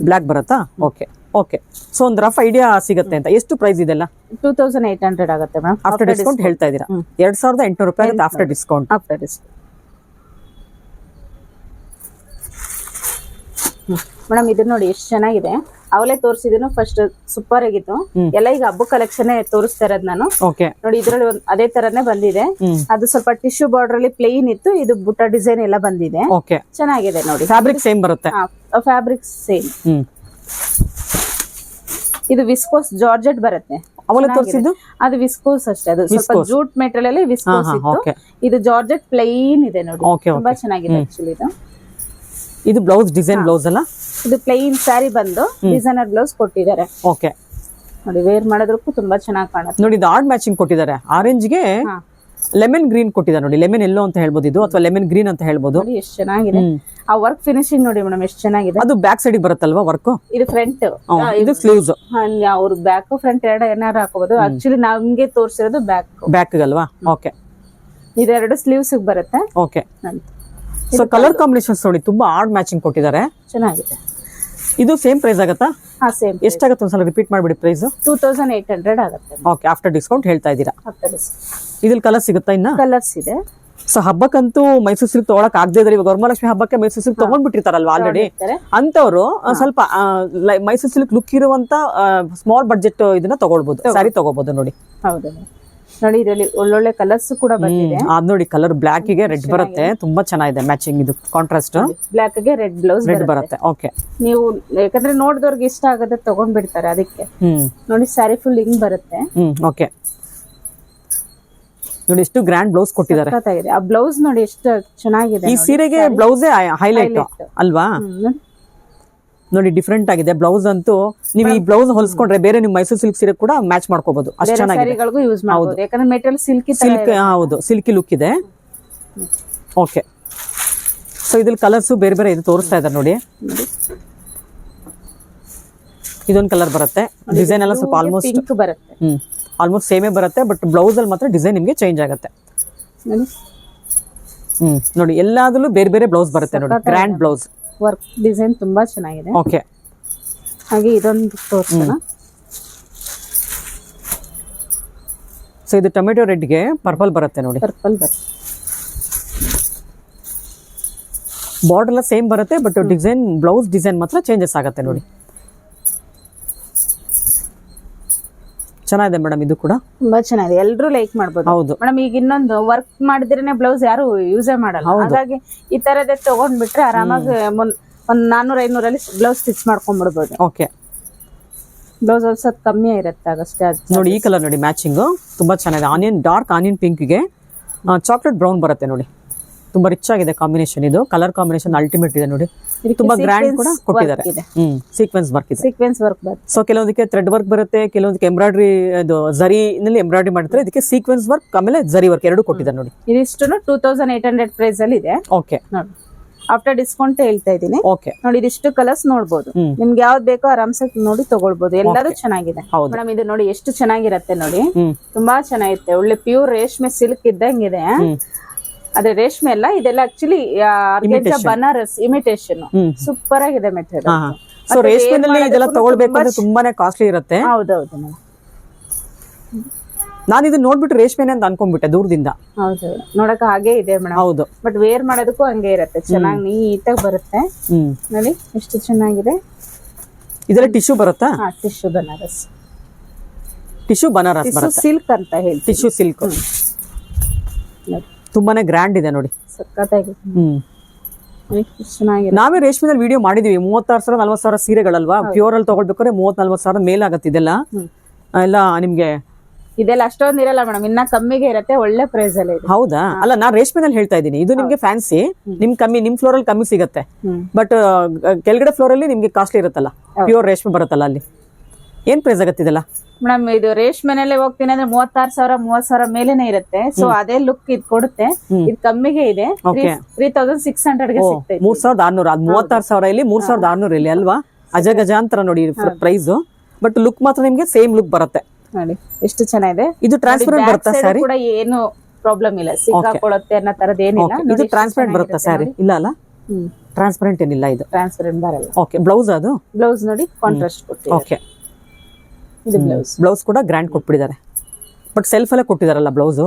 S2: ಬ್ಲಾಕ್
S1: ಬರುತ್ತಾ? Okay, okay. ಸೊ ಒಂದು ರಫ್ ಐಡಿಯಾ ಸಿಗುತ್ತೆ ಅಂತ. ಎಷ್ಟು ಪ್ರೈಸ್ ಇದೆಲ್ಲ?
S2: 2800 ಆಗುತ್ತೆ ಮೇಡಮ್.
S1: ಆಫ್ಟರ್ ಡಿಸ್ಕೌಂಟ್ ಹೇಳ್ತಾ ಇದ್ದೀರಾ? 2800 ರೂಪಾಯಿ ಆಫ್ಟರ್ ಡಿಸ್ಕೌಂಟ್.
S2: ಮೇಡಮ್ ಇದು ನೋಡಿ ಎಷ್ಟು ಚೆನ್ನಾಗಿದೆ. ಅವಲೇ ತೋರಿಸಿದೀನಿ ಫಸ್ಟ್, ಸೂಪರ್ ಆಗಿತ್ತು. ಎಲ್ಲ ಈಗ ಹಬ್ಬ ಕಲೆಕ್ಷನ್ ತೋರಿಸ್ತಾ ಇರೋದು ನಾನು.
S1: ಓಕೆ
S2: ನೋಡಿ ಇದ್ರಲ್ಲಿ ಅದೇ ತರನೇ ಬಂದಿದೆ. ಅದು ಸ್ವಲ್ಪ ಟಿಶ್ಯೂ ಬಾರ್ಡರ್ ಅಲ್ಲಿ ಪ್ಲೇನ್ ಇತ್ತು, ಇದು ಬುಟ್ಟ ಡಿಸೈನ್ ಎಲ್ಲ ಬಂದಿದೆ.
S1: ಓಕೆ
S2: ಚೆನ್ನಾಗಿದೆ ನೋಡಿ.
S1: ಫ್ಯಾಬ್ರಿಕ್ ಸೇಮ್ ಬರುತ್ತೆ.
S2: Fabric same. ಇದು ವಿಸ್ಕೋಸ್ ಜಾರ್ಜೆಟ್ ಬರುತ್ತೆ.
S1: ಅವಲೇ ತೋರಿಸಿದ್ದು
S2: ಅದು ವಿಸ್ಕೋಸ್ ಅಷ್ಟೇ, ಅದು ಸ್ವಲ್ಪ ಜೂಟ್ ಮೆಟೀರಿಯಲ್ ಅಲ್ಲಿ ವಿಸ್ಕೋಸ್ ಇತ್ತು. ಇದು ಜಾರ್ಜೆಟ್ ಪ್ಲೇನ್ ಇದೆ ನೋಡಿ, ತುಂಬಾ ಚೆನ್ನಾಗಿದೆ ಆಕ್ಚುಲಿ.
S1: ಇದು ಬ್ಲೌಸ್ ಡಿಸೈನ್ ಬ್ಲೌಸ್ ಅಲ್ಲ,
S2: ಇದು ಪ್ಲೇನ್ ಸ್ಯಾರಿ ಬಂದು ಡಿಸೈನರ್ ಬ್ಲೌಸ್ ಕೊಟ್ಟಿದ್ದಾರೆ.
S1: ಓಕೆ
S2: ನೋಡಿ ವೇರ್ ಮಾಡೋದಕ್ಕೂ ತುಂಬಾ ಚೆನ್ನಾಗಿ ಕಾಣುತ್ತೆ.
S1: ನೋಡಿ ಇದು ಆರ್ಡ್ ಮ್ಯಾಚಿಂಗ್ ಕೊಟ್ಟಿದ್ದಾರೆ. ಆರೆಂಜ್ ಗೆ ಲೆಮನ್ ಗ್ರೀನ್ ಕೊಟ್ಟಿದ್ದಾರೆ ನೋಡಿ. ಲೆಮನ್ ಎಲ್ಲೋ ಅಂತ ಹೇಳ್ಬೋದು ಇದು, ಅಥವಾ ಲೆಮನ್ ಗ್ರೀನ್ ಅಂತ ಹೇಳ್ಬೋದು.
S2: ಎಷ್ಟು ಚೆನ್ನಾಗಿದೆ ಆ ವರ್ಕ್ ಫಿನಿಶಿಂಗ್ ನೋಡಿ ಮೇಡಮ್, ಎಷ್ಟು ಚೆನ್ನಾಗಿದೆ.
S1: ಅದು ಬ್ಯಾಕ್ ಸೈಡ್ ಬರುತ್ತಲ್ವಾ ವರ್ಕ್?
S2: ಇದು ಫ್ರಂಟ್,
S1: ಇದು ಸ್ಲೀವ್ಸ್.
S2: ಅವ್ರು ಬ್ಯಾಕ್ ಫ್ರಂಟ್ ಎರಡು ಏನಾರು ಹಾಕೋಬಹುದು. ಆಕ್ಚುಲಿ ನಮ್ಗೆ ತೋರಿಸಿರೋದು ಬ್ಯಾಕ್
S1: ಅಲ್ವಾ? ಓಕೆ
S2: ಇದೆರಡು ಸ್ಲೀವ್ಸ್ ಬರುತ್ತೆ.
S1: ಓಕೆ ಸೊ ಕಲರ್ ಕಾಂಬಿನೇಷನ್ಸ್ ನೋಡಿ ತುಂಬಾ ಆರ್ಡ್ ಮ್ಯಾಚಿಂಗ್ ಕೊಟ್ಟಿದ್ದಾರೆ,
S2: ಚೆನ್ನಾಗಿದೆ.
S1: ಇದು ಸೇಮ್ ಪ್ರೈಸ್ ಆಗುತ್ತಾ?
S2: ಹಾ ಸೇಮ್.
S1: ಎಷ್ಟಾಗುತ್ತೆ ಒಂದ್ಸಲ ರಿಪೀಟ್ ಮಾಡ್ಬಿಡಿ ಪ್ರೈಸ್.
S2: 2800 ಆಗುತ್ತೆ.
S1: ಓಕೆ ಆಫ್ಟರ್ ಡಿಸ್ಕೌಂಟ್ ಹೇಳ್ತಾ ಇದ್ದೀರಾ. ಇದ್ರಲ್ಲಿ ಕಲರ್ ಸಿಗುತ್ತಾ? ಇನ್ನ
S2: ಕಲರ್ಸ್ ಇದೆ.
S1: ಸೊ ಹಬ್ಬಕ್ಕಂತೂ ಮೈಸೂರು ಸಿಲ್ಕ್ ತಗೊಳಕ್ ಆಗದೆ ಇದ್ರೆ, ಇವಾಗ ವರಮಹಾಲಕ್ಷ್ಮಿ ಹಬ್ಬಕ್ಕೆ ಮೈಸೂರು ಸಿಲ್ಕ್ ತಗೊಂಡ್ಬಿಟ್ಟಿರ್ತಾರಲ್ವಾ ಆಲ್ರೆಡಿ, ಅಂತವ್ರು ಸ್ವಲ್ಪ ಮೈಸೂರು ಸಿಲ್ಕ್ ಲುಕ್ ಇರುವಂತ ಸ್ಮಾಲ್ ಬಡ್ಜೆಟ್ ಇದನ್ನ ತಗೊಳ್ಬಹುದು, ಸ್ಯಾರಿ ತಗೋಬಹುದು ನೋಡಿ.
S2: ಹೌದು ನೋಡಿ, ಇದರಲ್ಲಿ ಒಳ್ಳೊಳ್ಳೆ ಕಲರ್ಸ್ ಕೂಡ ಬಂದಿದೆ.
S1: ಅದ್ ನೋಡಿ ಕಲರ್ ಬ್ಲಾಕ್ ಗೆ ರೆಡ್ ಬರುತ್ತೆ, ತುಂಬಾ ಚೆನ್ನಾಗಿದೆ ಮ್ಯಾಚಿಂಗ್. ಇದು ಕಾಂಟ್ರಾಸ್ಟ್
S2: ಬ್ಲಾಕ್ ಗೆ ರೆಡ್ ಬ್ಲೌಸ್
S1: ರೆಡ್ ಬರುತ್ತೆ. ಓಕೆ
S2: ನೀವು ಯಾಕಂದ್ರೆ ನೋಡಿದವ್ರಿಗೆ ಇಷ್ಟ ಆಗದೆ ತಗೊಂಡ್ಬಿಡ್ತಾರೆ, ಅದಕ್ಕೆ ನೋಡಿ ಸ್ಯಾರಿ ಫುಲ್ ಹಿಂಗ್ ಬರುತ್ತೆ.
S1: ಓಕೆ ನೋಡಿ ಎಷ್ಟು ಗ್ರ್ಯಾಂಡ್ ಬ್ಲೌಸ್ ಕೊಟ್ಟಿದ್ದಾರೆ.
S2: ಆ ಬ್ಲೌಸ್ ನೋಡಿ ಎಷ್ಟು ಚೆನ್ನಾಗಿದೆ.
S1: ಈ ಸೀರೆಗೆ ಬ್ಲೌಸೇ ಹೈಲೈಟ್ ಅಲ್ವಾ? ನೋಡಿ ಡಿಫ್ರೆಂಟ್ ಆಗಿದೆ ಬ್ಲೌಸ್ ಅಂತೂ. ನೀವು ಈ ಬ್ಲೌಸ್ ಹೊಲಿಸ್ಕೊಂಡ್ರೆ ಬೇರೆ ನೀವು ಮೈಸೂರು ಸಿಲ್ಕ್ ಸೀರೆ ಕೂಡ ಮ್ಯಾಚ್ ಮಾಡ್ಕೋಬಹುದು, ಅಷ್ಟು ಚೆನ್ನಾಗಿದೆ.
S2: ಯೂಸ್ ಮಾಡಬಹುದು ಯಾಕಂದ್ರೆ ಮೆಟೀರಿಯಲ್ ಸಿಲ್ಕಿ
S1: ಹೌದು, ಸಿಲ್ಕಿ ಲುಕ್ ಇದೆ. ಓಕೆ ಸೊ ಇದ್ರಲ್ಲಿ ಕಲರ್ಸ್ ಬೇರೆ ಬೇರೆ ಇದು ತೋರಿಸ್ತಾ ಇದ್ದಾರೆ ನೋಡಿ. ಇದೊಂದು ಕಲರ್ ಬರುತ್ತೆ, ಡಿಸೈನ್ ಎಲ್ಲ ಸ್ವಲ್ಪ ಆಲ್ಮೋಸ್ಟ್
S2: ಬರುತ್ತೆ,
S1: ಆಲ್ಮೋಸ್ಟ್ ಸೇಮೇ ಬರುತ್ತೆ. ಬಟ್ ಬ್ಲೌಸ್ ಅಲ್ಲಿ ಮಾತ್ರ ಡಿಸೈನ್ ನಿಮ್ಗೆ ಚೇಂಜ್ ಆಗುತ್ತೆ. ನೋಡಿ ಎಲ್ಲಾದ್ರಲ್ಲೂ ಬೇರೆ ಬೇರೆ ಬ್ಲೌಸ್ ಬರುತ್ತೆ ನೋಡಿ, ಗ್ರ್ಯಾಂಡ್ ಬ್ಲೌಸ್.
S2: ವರ್ಕ್ ಡಿಸೈನ್ ತುಂಬಾ ಚೆನ್ನಾಗಿದೆ.
S1: ಓಕೆ
S2: ಹಾಗೆ ಇದೊಂದು ತೋರಿಸೋಣ.
S1: ಸೊ ಇದು ಟೊಮೆಟೊ ರೆಡ್ ಗೆ ಪರ್ಪಲ್ ಬರುತ್ತೆ ನೋಡಿ.
S2: ಪರ್ಪಲ್ ಬರುತ್ತೆ,
S1: ಬಾರ್ಡರ್ ಎಲ್ಲ ಸೇಮ್ ಬರುತ್ತೆ, ಬಟ್ ಡಿಸೈನ್ ಬ್ಲೌಸ್ ಡಿಸೈನ್ ಮಾತ್ರ ಚೇಂಜಸ್ ಆಗುತ್ತೆ ನೋಡಿ. ಚೆನ್ನಾಗಿದೆ ಮೇಡಮ್, ಇದು ಕೂಡ
S2: ತುಂಬಾ ಚೆನ್ನಾಗಿದೆ, ಎಲ್ಲರೂ ಲೈಕ್ ಮಾಡಬಹುದು.
S1: ಹೌದು
S2: ಮೇಡಮ್, ಈಗ ಇನ್ನೊಂದು ವರ್ಕ್ ಮಾಡಿದ್ರೇನೆ ಬ್ಲೌಸ್ ಯಾರು ಯೂಸೇ ಮಾಡಲ್ಲ, ಹಾಗಾಗಿ ಈ ತರದೇ ತಗೊಂಡ್ಬಿಟ್ರೆ ಆರಾಮಾಗಿ ಒಂದ್ 400-500 ಅಲ್ಲಿ ಬ್ಲೌಸ್ ಸ್ಟಿಚ್ ಮಾಡ್ಕೊಂಡ್ಬಿಡ್ಬೋದು.
S1: ಓಕೆ
S2: ಬ್ಲೌಸ್ ಸ್ವಲ್ಪ ಕಮ್ಮಿ ಇರುತ್ತೆ ಆಗಷ್ಟೇ.
S1: ನೋಡಿ ಈ ಕಲರ್ ನೋಡಿ ಮ್ಯಾಚಿಂಗ್ ತುಂಬಾ ಚೆನ್ನಾಗಿದೆ. ಆನಿಯನ್ ಡಾರ್ಕ್ ಆನಿಯನ್ ಪಿಂಕ್ ಗೆ ಚಾಕ್ಲೇಟ್ ಬ್ರೌನ್ ಬರುತ್ತೆ ನೋಡಿ, ತುಂಬಾ ರಿಚ್ ಆಗಿದೆ ಕಾಂಬಿನೇಷನ್. ಇದು ಕಲರ್ ಕಾಂಬಿನೇಷನ್ ಅಲ್ಟಿಮೇಟ್ ಇದೆ ನೋಡಿ, ತುಂಬಾ ಗ್ರ್ಯಾಂಡ್ ಕೂಡ ಕೊಟ್ಟಿದ್ದಾರೆ. ಸೀಕ್ವೆನ್ಸ್ ವರ್ಕ್ ಇದೆ,
S2: ಸೀಕ್ವೆನ್ಸ್ ವರ್ಕ್ ಬರುತ್ತೆ.
S1: ಸೊ ಕೆಲವೊಂದಕ್ಕೆ ಥ್ರೆಡ್ ವರ್ಕ್ ಬರುತ್ತೆ, ಕೆಲವೊಂದಕ್ಕೆ ಎಂಬ್ರಾಯ್ಡ್ರಿ ಇದು ಝರಿನಲ್ಲಿ ಎಂಬ್ರಾಯ್ಡ್ರಿ ಮಾಡ್ತಾರೆ, ಇದಕ್ಕೆ ಸೀಕ್ವೆನ್ಸ್ ವರ್ಕ್ ಆಮೇಲೆ ಝರಿ ವರ್ಕ್ ಎರಡು ಕೊಟ್ಟಿದ್ದಾರೆ ನೋಡಿ.
S2: ಇದಿಷ್ಟು 2800 ಪ್ರೈಸ್ ಅಲ್ಲಿ ಇದೆ.
S1: ಓಕೆ
S2: ನೋಡಿ ಆಫ್ಟರ್ ಡಿಸ್ಕೌಂಟ್ ಹೇಳ್ತಾ ಇದೀನಿ.
S1: ಓಕೆ
S2: ನೋಡಿ ಇದಿಷ್ಟು ಕಲರ್ಸ್ ನೋಡಬಹುದು, ನಿಮ್ಗೆ ಯಾವ್ದು ಬೇಕೋ ಆರಾಮ್ಸೆ ನೋಡಿ ತಗೊಳ್ಬಹುದು, ಎಲ್ಲರೂ ಚೆನ್ನಾಗಿದೆ. ಮೇಡಮ್ ಇದು ನೋಡಿ ಎಷ್ಟು ಚೆನ್ನಾಗಿರತ್ತೆ ನೋಡಿ, ತುಂಬಾ ಚೆನ್ನಾಗಿರುತ್ತೆ. ಒಳ್ಳೆ ಪ್ಯೂರ್ ರೇಷ್ಮೆ ಸಿಲ್ಕ್ ಇದ್ದಂಗಿದೆ. ಅದೇ ರೇಷ್ಮೆ ಅಲ್ಲ, ಇದೆಲ್ಲ ಆಕ್ಚುಲಿ ಬನಾರಸ್ ಇಮಿಟೇಷನ್. ಸೂಪರ್ ಆಗಿದೆ ಮೆಟೀರಿಯಲ್.
S1: ಸೊ ರೇಷ್ಮೆನಲ್ಲಿ ಇದೆಲ್ಲ ತಗೊಳ್ಬೇಕಂದ್ರೆ ತುಂಬಾನೇ ಕಾಸ್ಟ್ಲಿ ಇರುತ್ತೆ.
S2: ಹೌದೌದು,
S1: ನಾನು ಇದನ್ನ ನೋಡ್ಬಿಟ್ಟು ರೇಷ್ಮೆನೆ ಅಂತ ಅನ್ಕೊಂಡ್ಬಿಟ್ಟೆ ದೂರದಿಂದ.
S2: ಹೌದು, ನೋಡಕ್ ಹಾಗೆ ಇದೆ ಮೇಡಮ್.
S1: ಹೌದು,
S2: ಬಟ್ ವೇರ್ ಮಾಡೋದಕ್ಕೂ ಹಂಗೆ ಇರುತ್ತೆ, ಚೆನ್ನಾಗಿ ನೀಟಾಗಿ ಬರುತ್ತೆ. ನೋಡಿ ಎಷ್ಟು ಚೆನ್ನಾಗಿದೆ.
S1: ಇದೆಲ್ಲ ಟಿಶ್ಯೂ ಬರುತ್ತಾ?
S2: ಟಿಶ್ಯೂ ಬನಾರಸ್,
S1: ಟಿಶ್ಯೂ ಬನಾರಸ್ ಬರುತ್ತೆ,
S2: ಸಿಲ್ಕ್ ಅಂತ ಹೇಳಿ
S1: ಟಿಶ್ಯೂ ಸಿಲ್ಕ್. ತುಂಬಾನೇ ಗ್ರ್ಯಾಂಡ್ ಇದೆ ನೋಡಿ,
S2: ಸಕ್ಕತ್ತಾಗಿ ಚೆನ್ನಾಗಿದೆ.
S1: ನಾವೇ ರೇಷ್ಮೆದಲ್ಲಿ ವಿಡಿಯೋ ಮಾಡಿದೀವಿ. 36,000-40,000 ಸೀರೆಗಳಲ್ವಾ, ಪ್ಯೂರ್ ಅಲ್ಲಿ ತಗೊಳ್ಬೇಕಾದ್ರೆ 30,000-40,000 ಮೇಲ್ ಆಗತ್ತೆ. ಇದೆಲ್ಲ ಎಲ್ಲ ನಿಮ್ಗೆ
S2: ಇದೆಲ್ಲ ಅಷ್ಟೊಂದು ಇರಲ್ಲ ಮೇಡಮ್, ಇನ್ನ ಕಮ್ಮಿಗೆ ಇರುತ್ತೆ, ಒಳ್ಳೆ ಪ್ರೈಸ್ ಅಲ್ಲಿ ಇದೆ.
S1: ಹೌದಾ? ಅಲ್ಲ, ನಾನ್ ರೇಷ್ಮೆನಲ್ಲಿ ಹೇಳ್ತಾ ಇದ್ದೀನಿ. ಇದು ನಿಮ್ಗೆ ಫ್ಯಾನ್ಸಿ, ನಿಮ್ ಕಮ್ಮಿ, ನಿಮ್ ಫ್ಲೋರ್ ಅಲ್ಲಿ ಕಮ್ಮಿ ಸಿಗುತ್ತೆ. ಬಟ್ ಕೆಳಗಡೆ ಫ್ಲೋರ್ ಅಲ್ಲಿ ನಿಮ್ಗೆ ಕಾಸ್ಟ್ಲಿ ಇರುತ್ತಲ್ಲ, ಪ್ಯೂರ್ ರೇಷ್ಮೆ ಬರುತ್ತಲ್ಲ, ಅಲ್ಲಿ ಏನ್ ಪ್ರೈಸ್ ಆಗತ್ತೆ ಇದೆಲ್ಲ?
S2: ಮೇಡಮ್ ಇದು ರೇಷ್ಮೆನಲ್ಲೇ ಹೋಗ್ತೀನಿ ಅಂದ್ರೆ 36,000-30,000 ಮೇಲೇನೆ ಇರುತ್ತೆ. ಸೊ ಅದೇ ಲುಕ್ ಇದು ಕೊಡುತ್ತೆ. ಇದು ಕಮ್ಮಿಗೆ ಇದೆ, 3,600 ಗೆ ಸಿಗ್ತೈತೆ.
S1: 3,600, ಅದು 36,000 ಇಲ್ಲಿ, 3,600 ಇಲ್ಲಿ ಅಲ್ವಾ? ಅಜಗಜಾಂತರ ನೋಡಿ ಪ್ರೈಸ್. ಬಟ್ ಲುಕ್ ಮಾತ್ರ ನಿಮ್ಗೆ ಸೇಮ್ ಲುಕ್ ಬರುತ್ತೆ
S2: ನೋಡಿ, ಎಷ್ಟು ಚೆನ್ನಾಗಿದೆ.
S1: ಇದು ಟ್ರಾನ್ಸ್ಪರೆಂಟ್ ಬರುತ್ತಾ ಸ್ಯಾರಿ?
S2: ಕೂಡ ಏನು ಪ್ರಾಬ್ಲಮ್ ಇಲ್ಲ, ಸಿಕ್ಕಾಕೊಳ್ಳುತ್ತೆ ಅನ್ನೋ ತರದ್ ಏನಿಲ್ಲ.
S1: ಇದು ಟ್ರಾನ್ಸ್ಪರೆಂಟ್ ಬರುತ್ತಾ ಸ್ಯಾರಿ? ಇಲ್ಲ ಅಲ್ಲ, ಟ್ರಾನ್ಸ್ಪರೆಂಟ್ ಏನಿಲ್ಲ, ಇದು
S2: ಟ್ರಾನ್ಸ್ಪರೆಂಟ್ ಬರಲ್ಲ.
S1: ಓಕೆ, ಬ್ಲೌಸ್ ಅದು
S2: ಬ್ಲೌಸ್ ನೋಡಿ ಕಾಂಟ್ರಾಸ್ಟ್ ಕೊಟ್ಟಿದ್ದಾರೆ.
S1: ಓಕೆ,
S2: ಇದು ಬ್ಲೌಸ್.
S1: ಬ್ಲೌಸ್ ಕೂಡ ಗ್ರ್ಯಾಂಡ್ ಕೊಟ್ಬಿಟ್ಟಿದ್ದಾರೆ, ಬಟ್ ಸೆಲ್ಫ್ ಅಲ್ಲೇ ಕೊಟ್ಟಿದಾರಲ್ಲ ಬ್ಲೌಸ್.